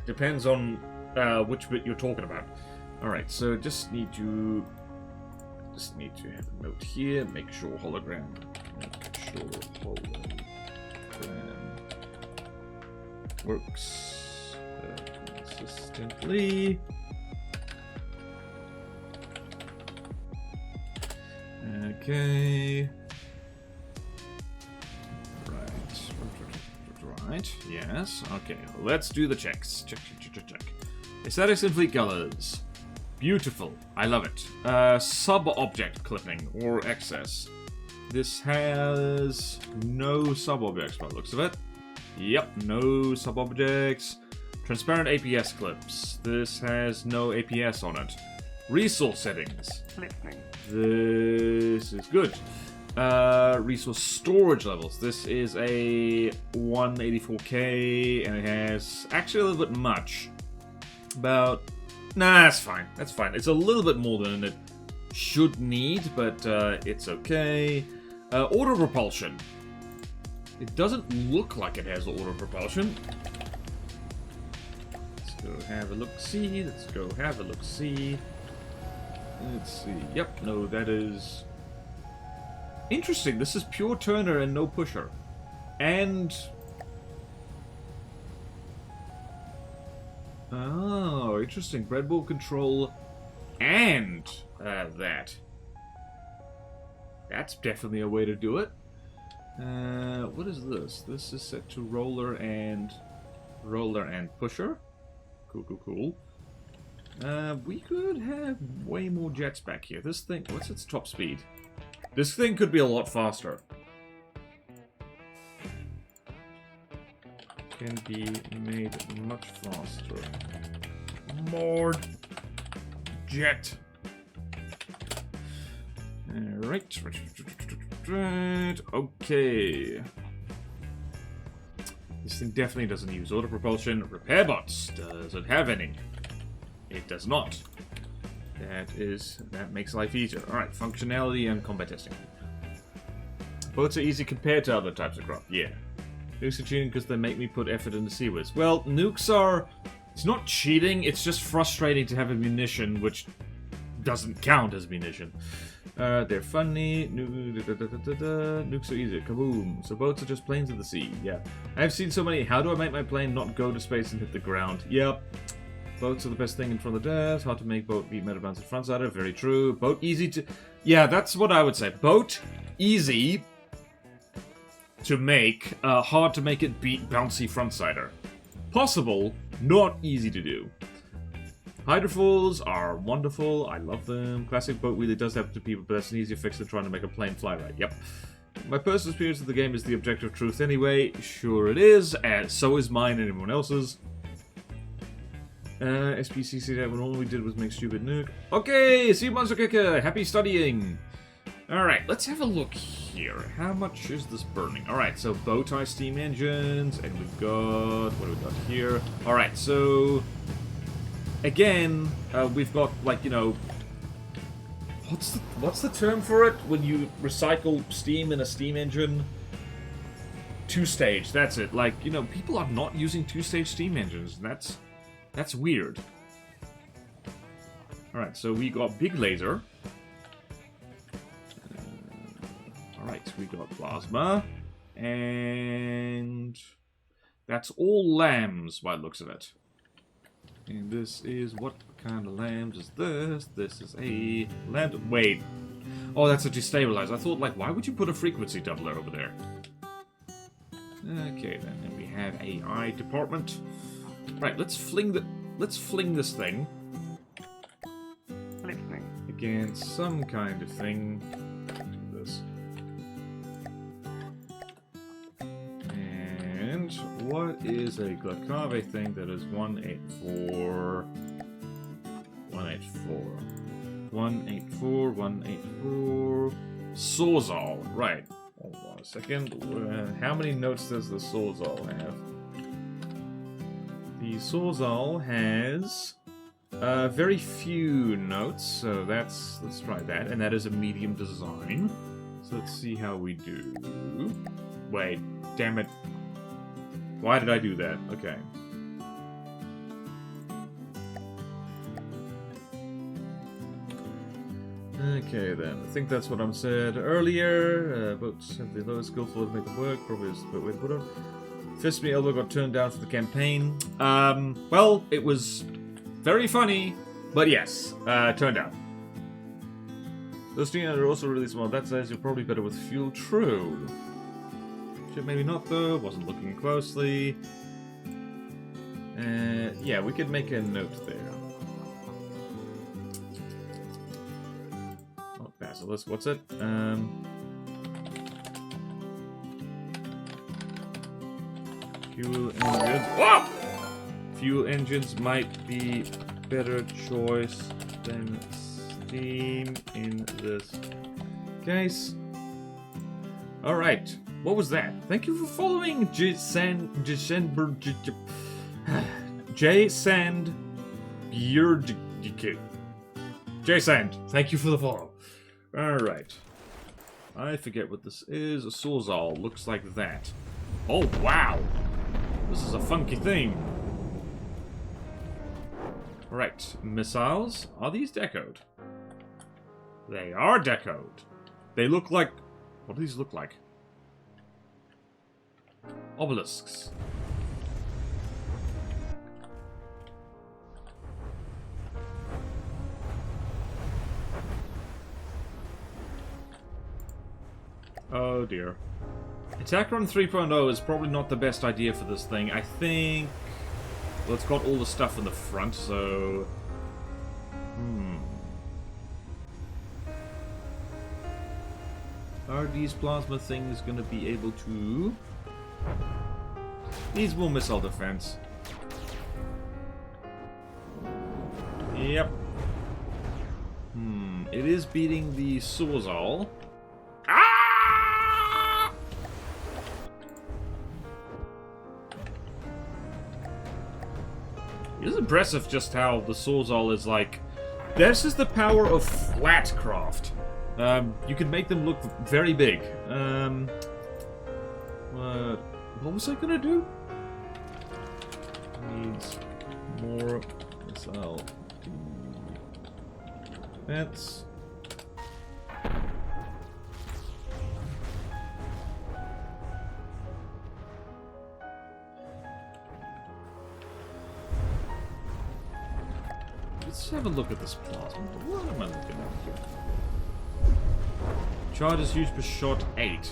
Depends on which bit you're talking about. Alright, so just need to have a note here. Make sure hologram. Works consistently. Okay. Right. Yes. Okay. Let's do the checks. Check. Aesthetics and fleet colors. Beautiful. I love it. Sub-object clipping or excess. This has no sub-objects by the looks of it. Yep, no sub-objects. Transparent APS clips. This has no APS on it. Resource settings. This is good. Resource storage levels. This is a 184k, and it has actually a little bit much. About... Nah, that's fine. That's fine. It's a little bit more than it should need, but it's okay. Auto propulsion. It doesn't look like it has auto propulsion. Let's go have a look-see. Let's go have a look-see. Let's see. Yep, no, that is... Interesting, this is pure turner and no pusher. And... Oh, interesting. Breadboard control and that. That's definitely a way to do it. What is this? This is set to roller and pusher. Cool. We could have way more jets back here. This thing, what's its top speed? This thing could be a lot faster. Can be made much faster. More jet. Right. Okay. This thing definitely doesn't use auto propulsion. Repair bots. Does it have any? It does not. That makes life easier. Alright, functionality and combat testing. Boats are easy compared to other types of craft. Yeah. Nukes are cheating because they make me put effort into seawards. Well, nukes are... It's not cheating, it's just frustrating to have a munition which doesn't count as munition. They're funny. Nukes are easy. Kaboom. So boats are just planes of the sea. Yeah. I've seen so many. How do I make my plane not go to space and hit the ground? Yep. Boats are the best thing in front of the desk. Hard to make boat beat meta bounce and frontsider. Very true. Boat easy to... Yeah, that's what I would say. Boat easy to make. Hard to make it beat bouncy frontsider. Possible. Not easy to do. Hydrofoils are wonderful. I love them. Classic boat wheelie does happen to people, but that's an easier fix than trying to make a plane fly right. Yep. My personal experience of the game is the objective truth anyway. Sure it is, and so is mine and everyone else's. SPCC, that when all we did was make stupid nuke. Okay, see you, Monster Kicker. Happy studying. Alright, let's have a look here. How much is this burning? Alright, so bow tie steam engines, and we've got... What do we got here? Alright, so... Again, we've got, like, you know... What's the term for it? When you recycle steam in a steam engine? Two-stage, that's it. Like, you know, people are not using two-stage steam engines. That's weird. Alright, so we got big laser. Alright, we got plasma. And... That's all lambs, by the looks of it. And this is what kind of lambs is this? This is a lamb. Wait. Oh, that's a destabilize. I thought, like, why would you put a frequency doubler over there? Okay, then. And we have AI department. Right, let's fling this thing. Against some kind of thing. This. And what is a Glacave thing that is 184? 184. 184, 184. Sawzall, right. Hold on a second. How many notes does the Sawzall have? The Sawzall has very few notes, so let's try that. And that is a medium design. So let's see how we do. Wait, damn it. Why did I do that? Okay. Okay then, I think that's what I said earlier. Boats have the lowest skill for to make it work. Probably is the way to put it. Fist Me Elbow got turned down for the campaign. Well, it was very funny, but yes, turned out. Those two are also really small. That says you're probably better with fuel. True. Shit, maybe not though. Wasn't looking closely. Yeah, we could make a note there. Basilisk, what's it? Fuel engines. Whoa! Fuel engines might be better choice than steam in this case. Alright, what was that? Thank you for following J-Sand J-Sand, thank you for the follow. Alright. I forget what this is. A Sawzall looks like that. Oh, wow! This is a funky thing. Right. Missiles. Are these decoed? They are decoed. They look like... What do these look like? Obelisks. Oh dear. Attack Run 3.0 is probably not the best idea for this thing. I think... Well, it's got all the stuff in the front, so... Are these plasma things going to be able to... Needs more missile defense. Yep. It is beating the Sawzall. It is impressive just how the Sawzall is like... This is the power of Flatcraft. You can make them look very big. What was I gonna do? Needs more missile defense. Let's have a look at this plasma. What am I looking at here? Charge is used per shot 8.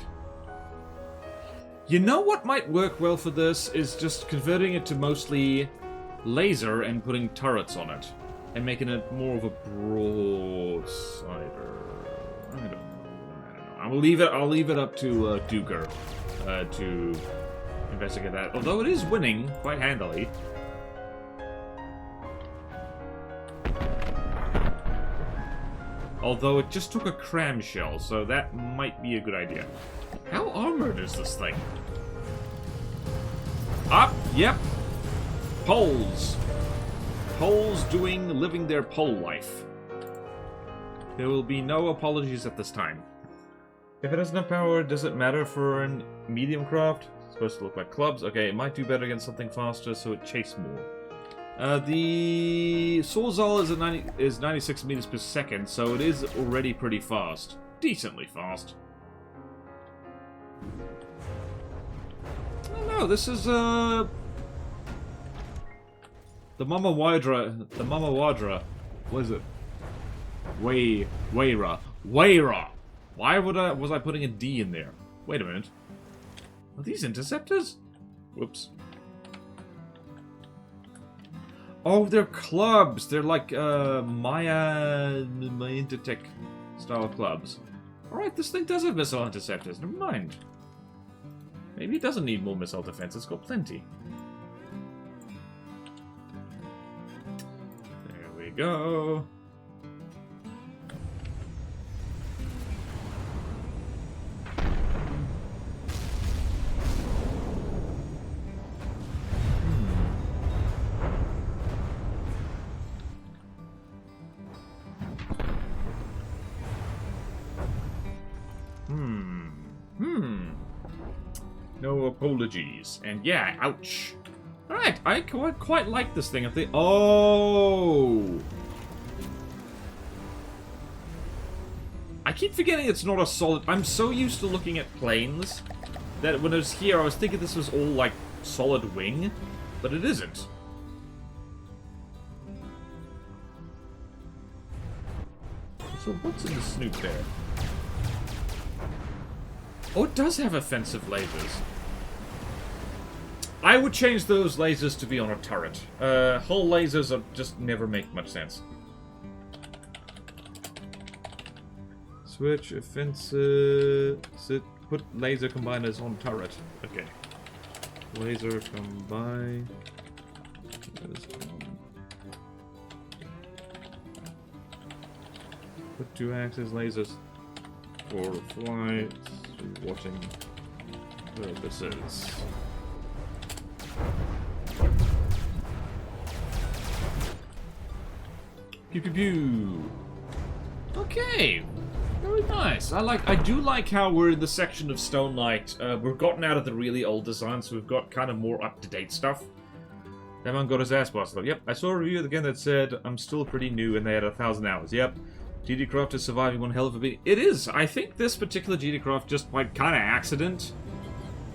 You know what might work well for this is just converting it to mostly laser and putting turrets on it. And making it more of a broadsider. I don't know. I'll leave it up to Duker to investigate that. Although it is winning quite handily. Although it just took a cram shell, so that might be a good idea. How armored is this thing? Up, yep. Poles. Poles living their pole life. There will be no apologies at this time. If it has enough power, does it matter for a medium craft? It's supposed to look like clubs. Okay, it might do better against something faster, so it chase more. The Sawzall is 96 meters per second, so it is already pretty fast. Decently fast. I don't know, this is The Mama Wadra. What is it? Waira. Why was I putting a D in there? Wait a minute. Are these interceptors? Whoops. Oh, they're clubs. They're like Maya Intertech style clubs. Alright, this thing does have missile interceptors. Never mind. Maybe it doesn't need more missile defense. It's got plenty. There we go. No apologies. And yeah, ouch. Alright, I quite like this thing. Oh! I keep forgetting it's not a solid... I'm so used to looking at planes that when I was here, I was thinking this was all, like, solid wing. But it isn't. So what's in the snoot there? Oh, it does have offensive lasers. I would change those lasers to be on a turret. Hull lasers just never make much sense. Switch offensive... Put laser combiners on turret. Okay. Laser combine... Put 2-axis lasers for flight... watching purposes. Pew pew pew. Okay, very nice. I do like how we're in the section of Stone Light. We've gotten out of the really old design, so we've got kind of more up-to-date stuff. That man got his ass busted up. Yep, I saw a review again that said I'm still pretty new and they had 1,000 hours. Yep. GD Craft is surviving one hell of a beat. It is. I think this particular GD Craft, just by kind of accident,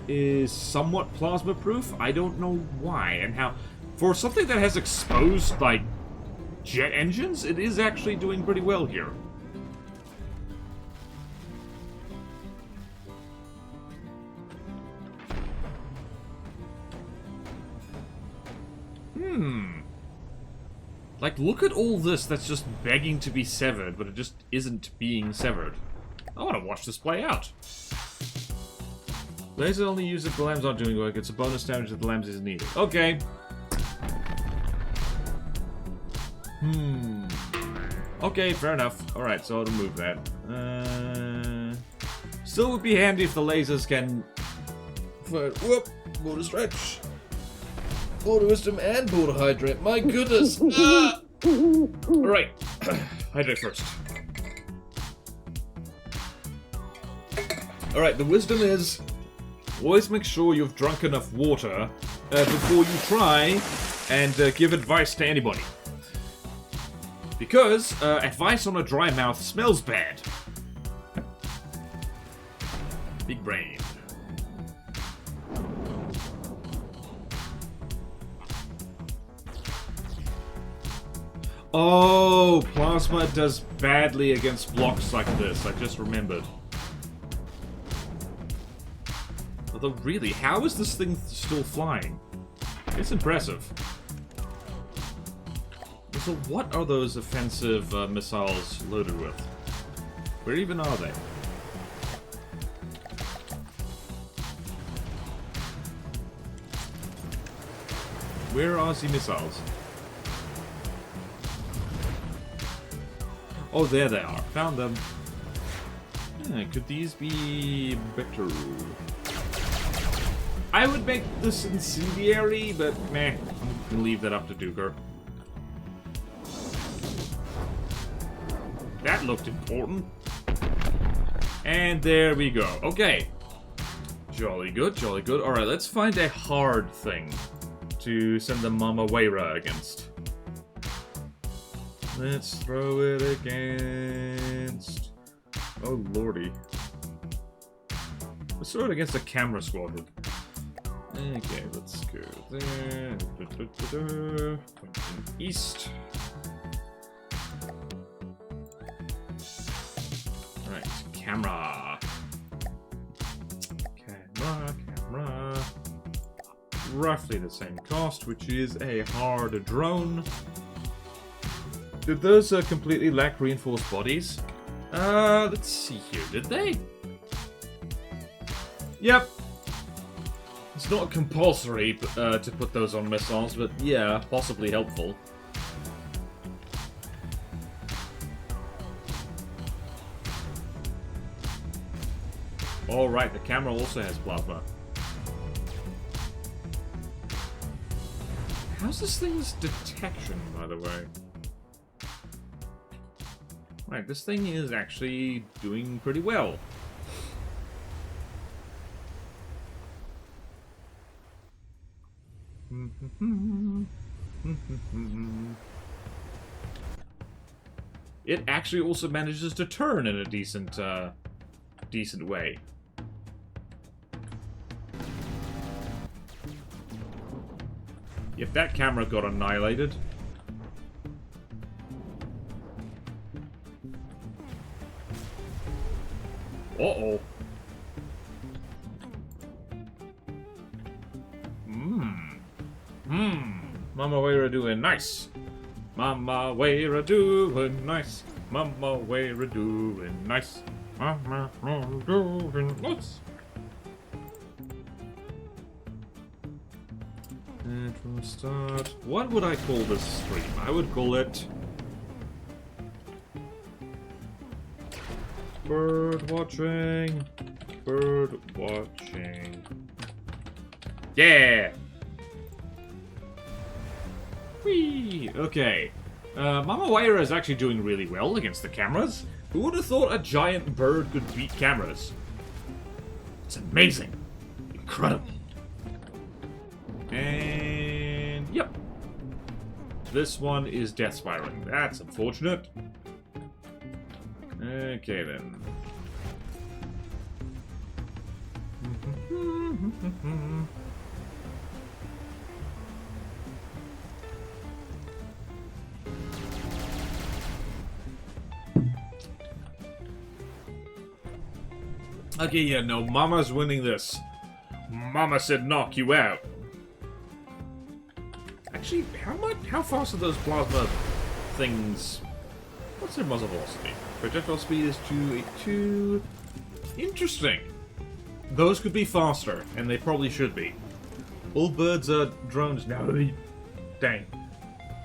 is somewhat plasma proof. I don't know why and how. For something that has exposed, like, jet engines, it is actually doing pretty well here. Like, look at all this that's just begging to be severed, but it just isn't being severed. I want to watch this play out. Laser only used if the lambs aren't doing work. It's a bonus damage if the lambs is needed. Okay. Okay, fair enough. Alright, so I'll remove that. Still would be handy if the lasers can... Whoop! Border stretch. Border wisdom and border hydrate. My goodness! Alright. Hydrate first. Alright, the wisdom is... always make sure you've drunk enough water before you try and give advice to anybody. Because advice on a dry mouth smells bad. Big brain. Oh, plasma does badly against blocks like this. I just remembered. Although, really, how is this thing still flying? It's impressive. So what are those offensive missiles loaded with? Where even are they? Where are the missiles? Oh, there they are. Found them. Yeah, could these be better? I would make this incendiary, but meh. I'm gonna leave that up to Duker. That looked important. And there we go. Okay. Jolly good, jolly good. Alright, let's find a hard thing to send the Mama Waira against. Let's throw it against... oh, lordy. Let's throw it against a camera squadron. Okay, let's go there. Pointing east. Right, camera. Camera. Roughly the same cost, which is a hard drone. Did those completely lack reinforced bodies? Let's see here. Did they? Yep. It's not compulsory to put those on missiles, but yeah, possibly helpful. Alright, the camera also has plasma. How's this thing's detection, by the way? Right, this thing is actually doing pretty well. It actually also manages to turn in a decent way. If that camera got annihilated... Uh-oh. Mama Wayra doing nice. Mama Wayra doing nice. Mama Wayra doing nice. Mama Wayra doing nice. And from the start, what would I call this stream? I would call it bird watching. Bird watching. Yeah. Whee! Okay. Mama Wayra is actually doing really well against the cameras. Who would have thought a giant bird could beat cameras? It's amazing. Incredible. And... yep. This one is death spiraling. That's unfortunate. Okay, then. Okay, yeah, no, Mama's winning this. Mama said knock you out. Actually, how fast are those plasma things? What's their muzzle velocity? Projectile speed is 282. Interesting. Those could be faster, and they probably should be. All birds are drones now. Dang.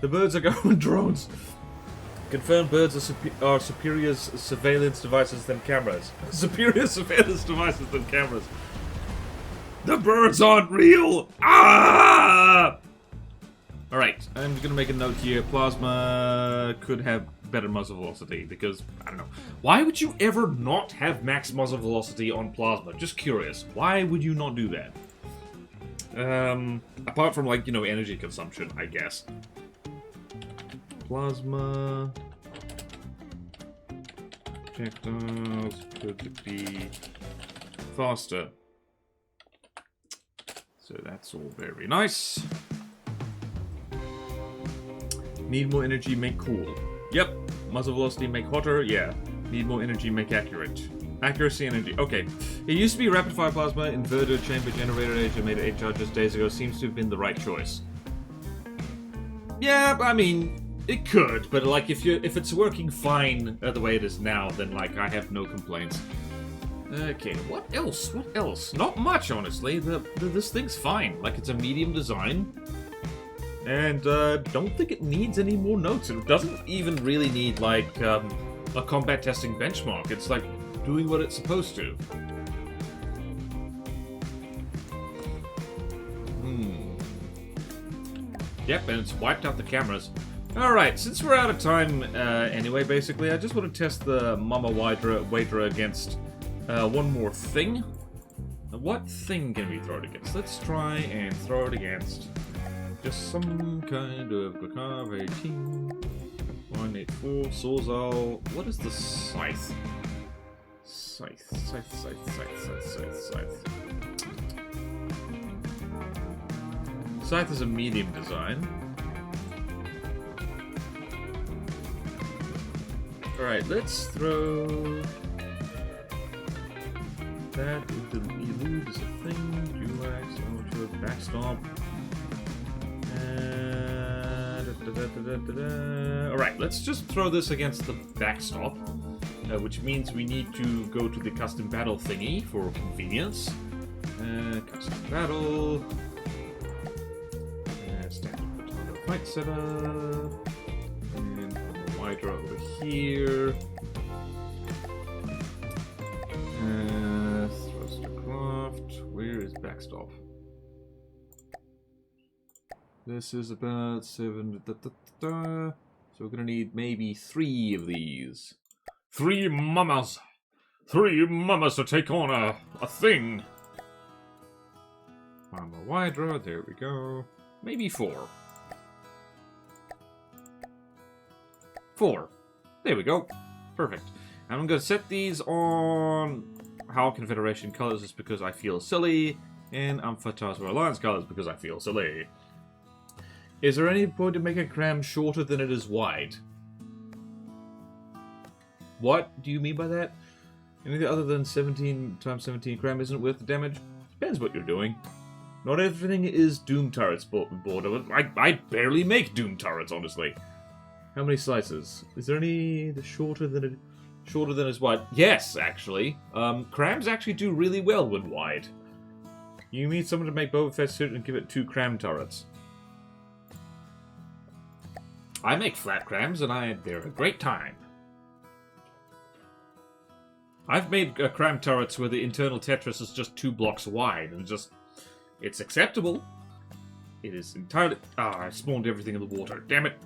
The birds are going drones. Confirmed birds are superior surveillance devices than cameras. Superior surveillance devices than cameras. The birds aren't real! Ah! Alright, I'm gonna make a note here. Plasma could have better muzzle velocity, because, I don't know. Why would you ever not have max muzzle velocity on plasma? Just curious. Why would you not do that? Apart from, like, you know, energy consumption, I guess. Plasma... projectiles could be faster. So that's all very nice. Need more energy, make cool. Yep. Muzzle velocity, make hotter. Yeah. Need more energy, make accurate. Accuracy and energy. Okay. It used to be rapid fire plasma, inverter, chamber, generator age, I made it 8 charges days ago. Seems to have been the right choice. Yeah, I mean, it could, but like if it's working fine the way it is now, then like I have no complaints. Okay, what else? What else? Not much, honestly. This thing's fine. Like, it's a medium design. And, don't think it needs any more notes. It doesn't even really need, like, a combat testing benchmark. It's, like, doing what it's supposed to. Yep, and it's wiped out the cameras. Alright, since we're out of time, anyway, basically, I just want to test the Mama Wayra against... one more thing. What thing can we throw it against? Let's try and throw it against just some kind of Glakave 18. 184, Sawzall. What is the scythe? Scythe. Scythe is a medium design. Alright, let's throw that into the elude is a thing. Dulax, Ultra, Backstop. Alright, let's just throw this against the backstop, which means we need to go to the custom battle thingy for convenience. Custom battle. Standard potato fight setup. And the Hydra over here. Thrustercraft. Where is backstop? This is about 7. So we're gonna need maybe 3 of these. 3 mamas! 3 mamas to take on a thing! Mama Hydra, there we go. Maybe 4. 4. There we go. Perfect. And I'm gonna set these on Haugen Federation colors just because I feel silly, and Amphatasma Alliance colors because I feel silly. Is there any point to make a cram shorter than it is wide? What do you mean by that? Anything other than 17 times 17 cram isn't worth the damage? Depends what you're doing. Not everything is Doom turrets, Bodan. I barely make Doom turrets, honestly. How many slices? Is there any shorter than is wide? Yes, actually. Crams actually do really well when wide. You need someone to make Boba Fett's suit and give it 2 cram turrets. I make flat crams, and they're a great time. I've made cram turrets where the internal Tetris is just 2 blocks wide, and it's acceptable. It is entirely... I spawned everything in the water. Damn it.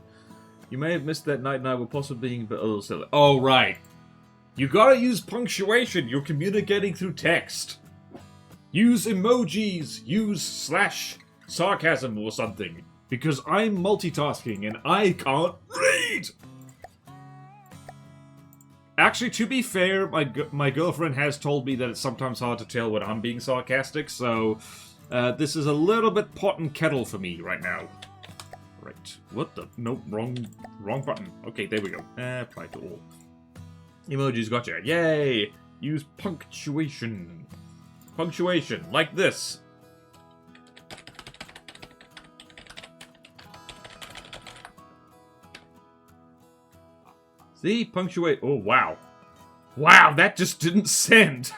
You may have missed that Knight and I were possibly being a little silly. Oh, right. You gotta use punctuation. You're communicating through text. Use emojis. Use /sarcasm or something. Because I'm multitasking and I can't read! Actually, to be fair, my girlfriend has told me that it's sometimes hard to tell when I'm being sarcastic, so this is a little bit pot and kettle for me right now. Right. What the? Nope, wrong button. Okay, there we go. Apply to all. Emojis, gotcha. Yay! Use punctuation. Punctuation, like this. See? Punctuate. Oh, wow. Wow, that just didn't send.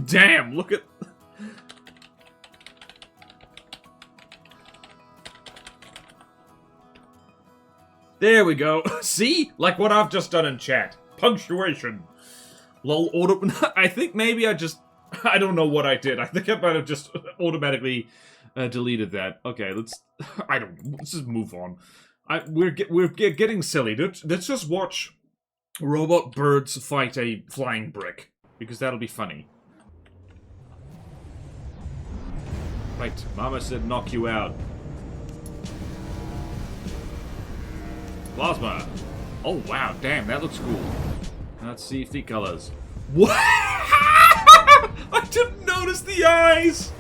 Damn, look at... There we go. See? Like what I've just done in chat. Punctuation. Lol, I think maybe I don't know what I did. I think I might have just automatically deleted that. Okay, let's just move on. We're getting silly. Let's just watch robot birds fight a flying brick, because that'll be funny. Right, Mama said knock you out. Plasma. Oh wow, damn, that looks cool. Let's see if the colors. What? I didn't notice the eyes.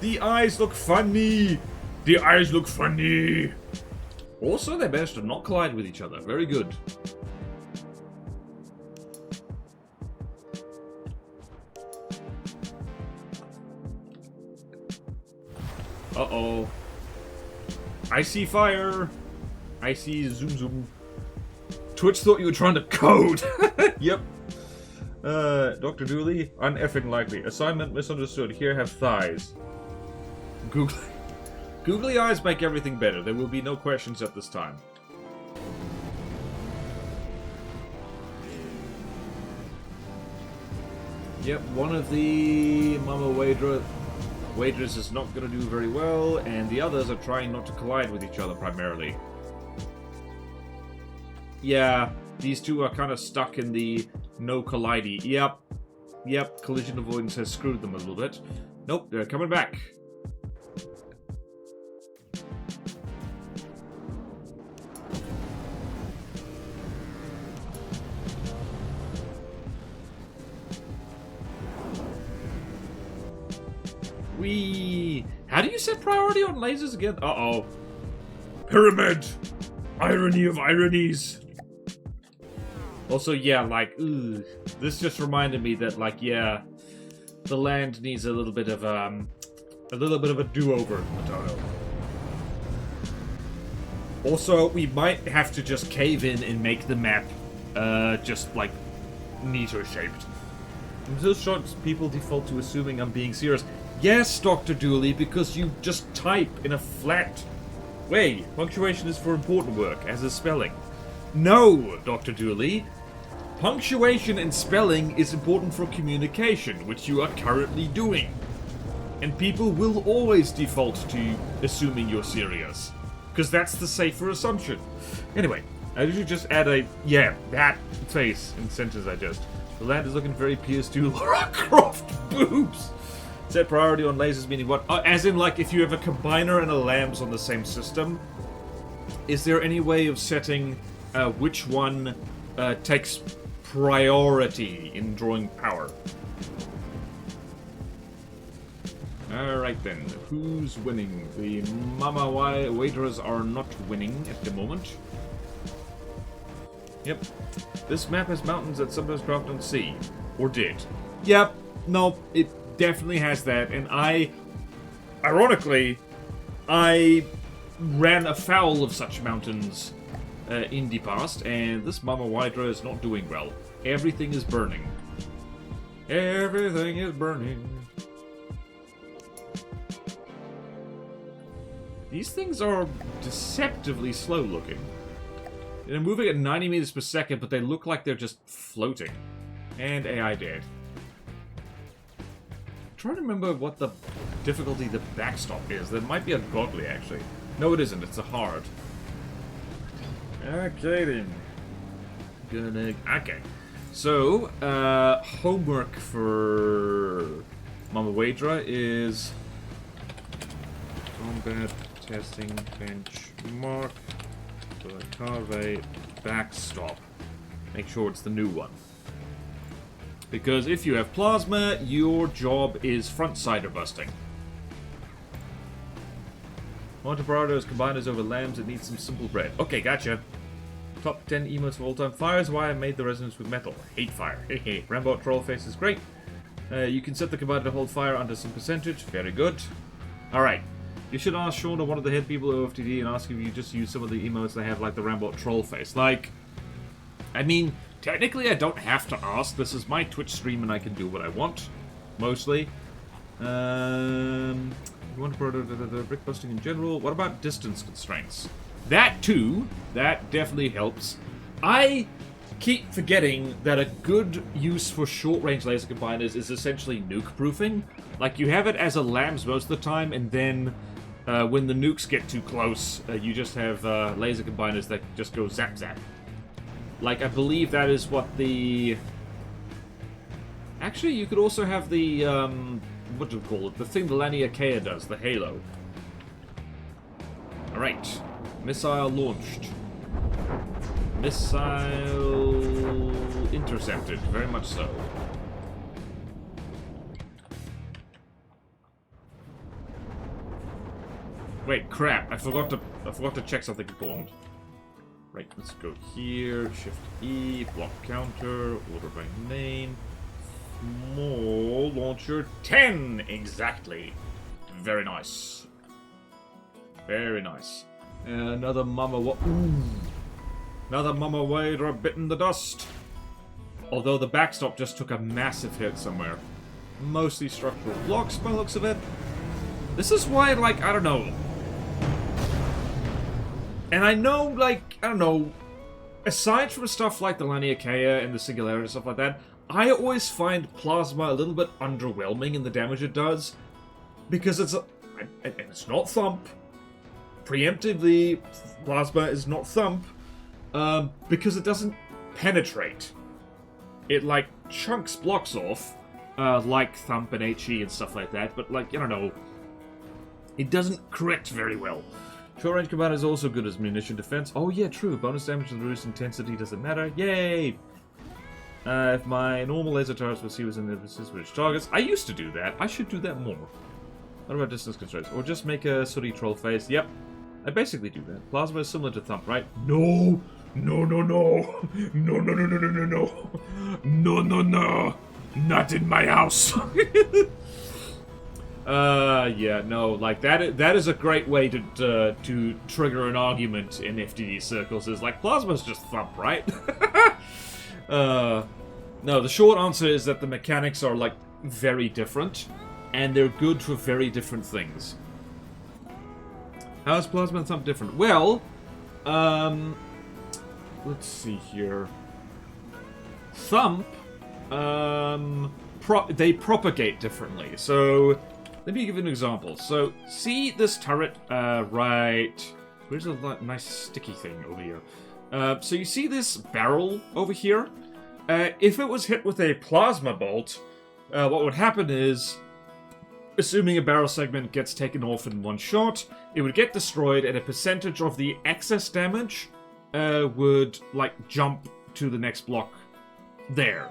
The eyes look funny. The eyes look funny. Also, they managed to not collide with each other. Very good. Uh-oh. I see fire. I see zoom zoom. Twitch thought you were trying to code. Yep. Dr. Dooley, uneffing likely. Assignment misunderstood. Here have thighs. Googly eyes make everything better. There will be no questions at this time. Yep, one of the Mama Waitress is not going to do very well, and the others are trying not to collide with each other primarily. Yeah, these two are kind of stuck in the no collidey. Yep, collision avoidance has screwed them a little bit. Nope, they're coming back. Whee! How do you set priority on lasers again? Uh-oh. Pyramid! Irony of ironies! Also, yeah, like, ooh, this just reminded me that, like, yeah, the land needs a little bit of a do-over, Madonna. Also, we might have to just cave in and make the map, just, like, neater shaped. I'm so shocked people default to assuming I'm being serious. Yes, Dr. Dooley, because you just type in a flat way. Punctuation is for important work, as is spelling. No, Dr. Dooley. Punctuation and spelling is important for communication, which you are currently doing. And people will always default to assuming you're serious. Because that's the safer assumption. Anyway, I usually just add a, yeah, that face in sentence I just. The land is looking very PS2 Lara Croft boobs. Set priority on lasers meaning what? As in, like, if you have a combiner and a LAMS on the same system, is there any way of setting which one takes priority in drawing power? Alright then, who's winning? The Mama Waiters are not winning at the moment. Yep. This map has mountains that sometimes craft on sea. Or did. Yep. No, it definitely has that. And ironically, I ran afoul of such mountains in the past, and this Mama Hydra is not doing well. Everything is burning. Everything is burning. These things are deceptively slow looking. They're moving at 90 meters per second, but they look like they're just floating. And AI dead. I'm trying to remember what the difficulty the backstop is. That might be ungodly, actually. No, it isn't. It's a hard. Okay, then. Okay. So, homework for Mama Waidra is combat testing benchmark. Carve backstop. Make sure it's the new one. Because if you have plasma, your job is front-sider busting. Montebrado's combiners over lambs, it needs some simple bread. Okay, gotcha. Top 10 emotes of all time. Fire is why I made the resonance with metal. Hate fire. Hehe. Rambo Trollface is great. You can set the combiner to hold fire under some percentage. Very good. Alright. You should ask Sean or one of the head people at OFTD and ask if you just use some of the emotes they have, like the Rambot Trollface. Like, I mean, technically I don't have to ask. This is my Twitch stream and I can do what I want. Mostly. You want to promote the brick busting in general? What about distance constraints? That too. That definitely helps. I keep forgetting that a good use for short-range laser combiners is essentially nuke-proofing. Like, you have it as a LAMS most of the time, and then when the nukes get too close, you just have laser combiners that just go zap-zap. Like, I believe that is what the... Actually, you could also have the, what do you call it? The thing the Laniakea does, the Halo. Alright. Missile launched. Missile intercepted, very much so. Wait, crap! I forgot to check something important. Right, let's go here. Shift E, block counter, order by name. Small launcher 10 exactly. Very nice. Very nice. Another Mama Another Mama Waidra bit in the dust. Although the backstop just took a massive hit somewhere. Mostly structural blocks by the looks of it. This is why, like, I don't know. And I know, like, I don't know. Aside from stuff like the Laniakea and the Singularity and stuff like that, I always find Plasma a little bit underwhelming in the damage it does. Because it's not Thump. Preemptively, Plasma is not Thump. Because it doesn't penetrate. It, like, chunks blocks off, like Thump and HE and stuff like that, but, like, I don't know, it doesn't correct very well. Short-range combat is also good as munition defense. Oh yeah, true, bonus damage and reduced intensity doesn't matter. Yay! If my normal laser turrets will see what's in the which targets. I used to do that. I should do that more. What about distance constraints? Or just make a sooty troll face? Yep. I basically do that. Plasma is similar to Thump, right? No! No, no, no! No, no, no, no, no, no, no! No, no, no! Not in my house! Yeah, no, like, that is a great way to trigger an argument in FTD circles, is like, Plasma's just Thump, right? No, the short answer is that the mechanics are, like, very different, and they're good for very different things. How is Plasma and Thump different? Well, let's see here. Thump, they propagate differently. So, let me give you an example. So, see this turret, right... Where's a nice sticky thing over here? So you see this barrel over here? If it was hit with a plasma bolt, what would happen is, assuming a barrel segment gets taken off in one shot, it would get destroyed, and a percentage of the excess damage would, like, jump to the next block there.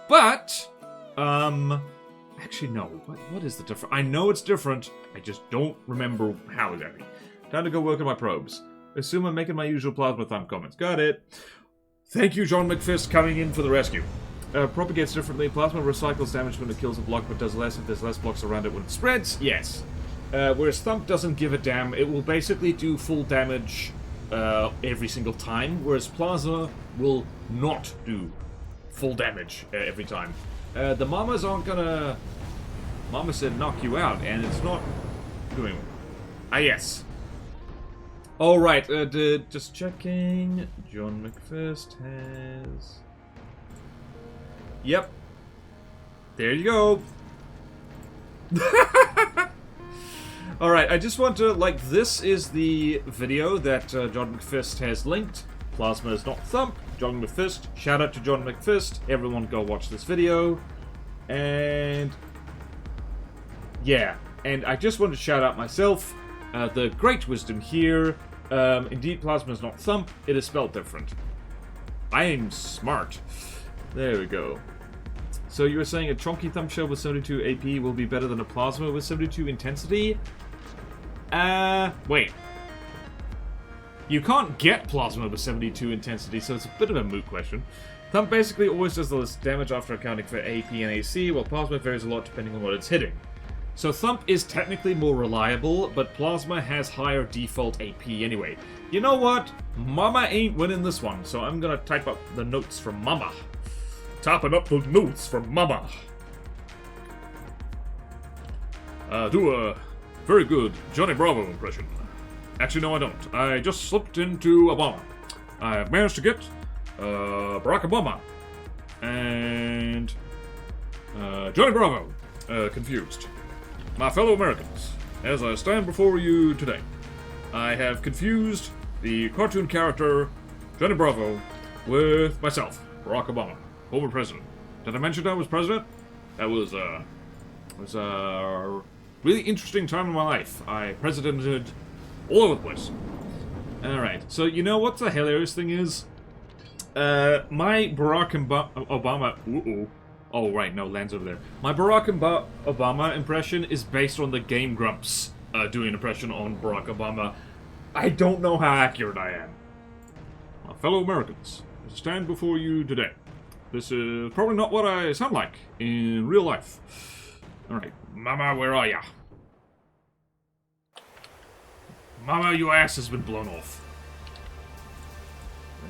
But, actually, no. What is the difference? I know it's different. I just don't remember how exactly. Time to go work on my probes. Assume I'm making my usual Plasma Thump comments. Got it. Thank you, John McFist, coming in for the rescue. Propagates differently. Plasma recycles damage when it kills a block, but does less if there's less blocks around it when it spreads. Yes. Whereas Thump doesn't give a damn. It will basically do full damage every single time, whereas Plasma will not do full damage every time. The mamas aren't gonna... Mama said knock you out, and it's not doing... Ah, yes. Alright, just checking. John McFist has... Yep. There you go. Alright, I just want to, like, this is the video that John McFist has linked. Plasma is not Thump. John McFist. Shout out to John McFist. Everyone go watch this video. And... yeah. And I just want to shout out myself. The great wisdom here. Indeed, Plasma is not Thump. It is spelled different. I am smart. There we go. So you were saying a chunky Thump shell with 72 AP will be better than a Plasma with 72 intensity? Wait. You can't get Plasma with 72 intensity, so it's a bit of a moot question. Thump basically always does the least damage after accounting for AP and AC, while Plasma varies a lot depending on what it's hitting. So Thump is technically more reliable, but Plasma has higher default AP anyway. You know what? Mama ain't winning this one, so I'm gonna type up the notes from Mama. Typing up the notes from Mama. Do a very good Johnny Bravo impression. Actually, no, I don't. I just slipped into Obama. I managed to get Barack Obama and Johnny Bravo confused. My fellow Americans, as I stand before you today, I have confused the cartoon character Johnny Bravo with myself, Barack Obama, former president. Did I mention I was president? That was a really interesting time in my life. I presidented all over the place. Alright, so you know what the hilarious thing is? My Barack Obama... Oh, right, no, Land's over there. My Barack Obama impression is based on the Game Grumps doing an impression on Barack Obama. I don't know how accurate I am. My fellow Americans, as I stand before you today, this is probably not what I sound like in real life. Alright, Mama, where are ya? Mama, your ass has been blown off.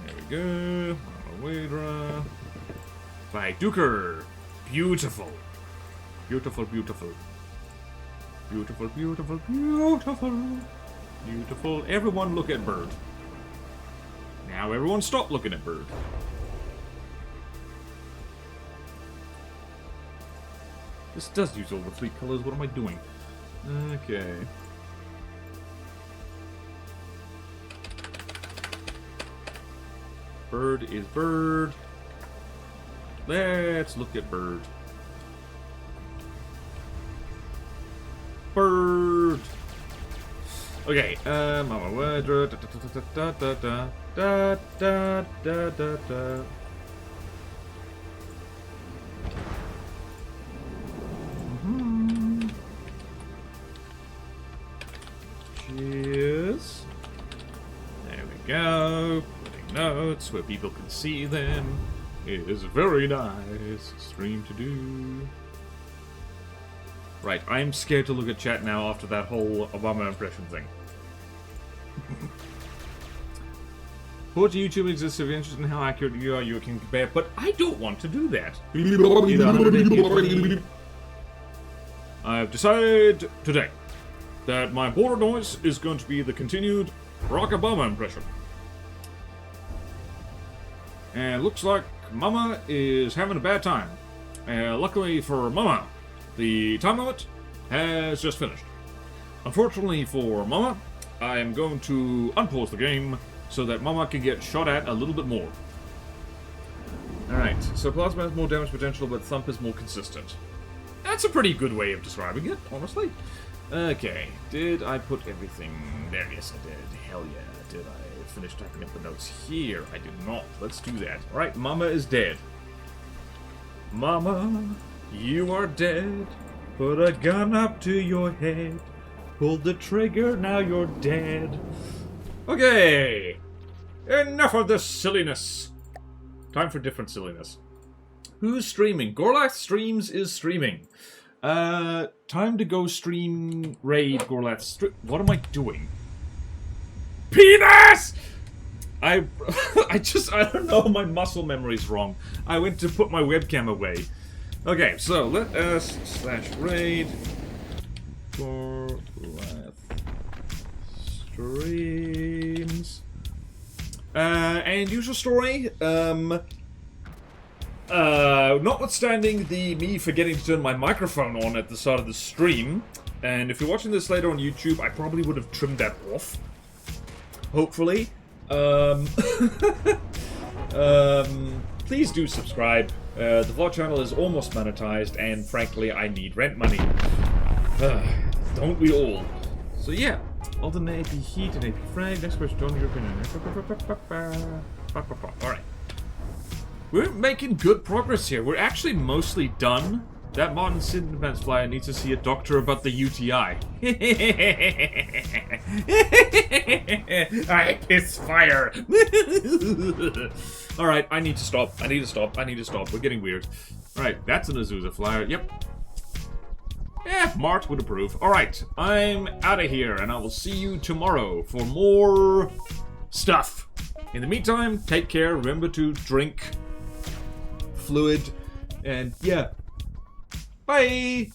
There we go. Mama by Duker. Beautiful. Beautiful, beautiful. Beautiful, beautiful, beautiful. Beautiful. Everyone look at Bird. Now everyone stop looking at Bird. This does use all the three colors. What am I doing? Okay. Bird is Bird. Let's look at Bird. Bird. Okay. Mama da da da da da da da da da da. spots where people can see them. It is a very nice stream to do. Right, I'm scared to look at chat now after that whole Obama impression thing. Porch YouTube exists if you're interested in how accurate you are, you can compare, but I don't want to do that. I've decided today that my border noise is going to be the continued Barack Obama impression. And it looks like Mama is having a bad time. Luckily for Mama, the time limit has just finished. Unfortunately for Mama, I am going to unpause the game so that Mama can get shot at a little bit more. Alright, so Plasma has more damage potential, but Thump is more consistent. That's a pretty good way of describing it, honestly. Okay, did I put everything there? Yes, I did. Hell yeah. Did I finish typing up the notes here? I did not. Let's do that. Alright, Mama is dead. Mama, you are dead. Put a gun up to your head. Pull the trigger, now you're dead. Okay. Enough of this silliness. Time for different silliness. Who's streaming? Gorlath Streams is streaming. Time to go stream raid Gorlath. What am I doing? Penis! I don't know, my muscle memory's wrong. I went to put my webcam away. Okay, so let us /raid Gorlath Streams. And usual story, notwithstanding me forgetting to turn my microphone on at the start of the stream, and if you're watching this later on YouTube, I probably would have trimmed that off. Hopefully. Please do subscribe. The vlog channel is almost monetized, and frankly, I need rent money. Don't we all? So yeah. Alternate AP heat and AP frag. Next question, John, your opinion. Alright. We're making good progress here. We're actually mostly done. That modern Cinnamon flyer needs to see a doctor about the UTI. I piss fire. Alright, I need to stop. I need to stop. We're getting weird. Alright, that's an Azusa flyer. Yep. Yeah, Mart would approve. Alright, I'm out of here, and I will see you tomorrow for more stuff. In the meantime, take care. Remember to drink fluid, and yeah. Bye!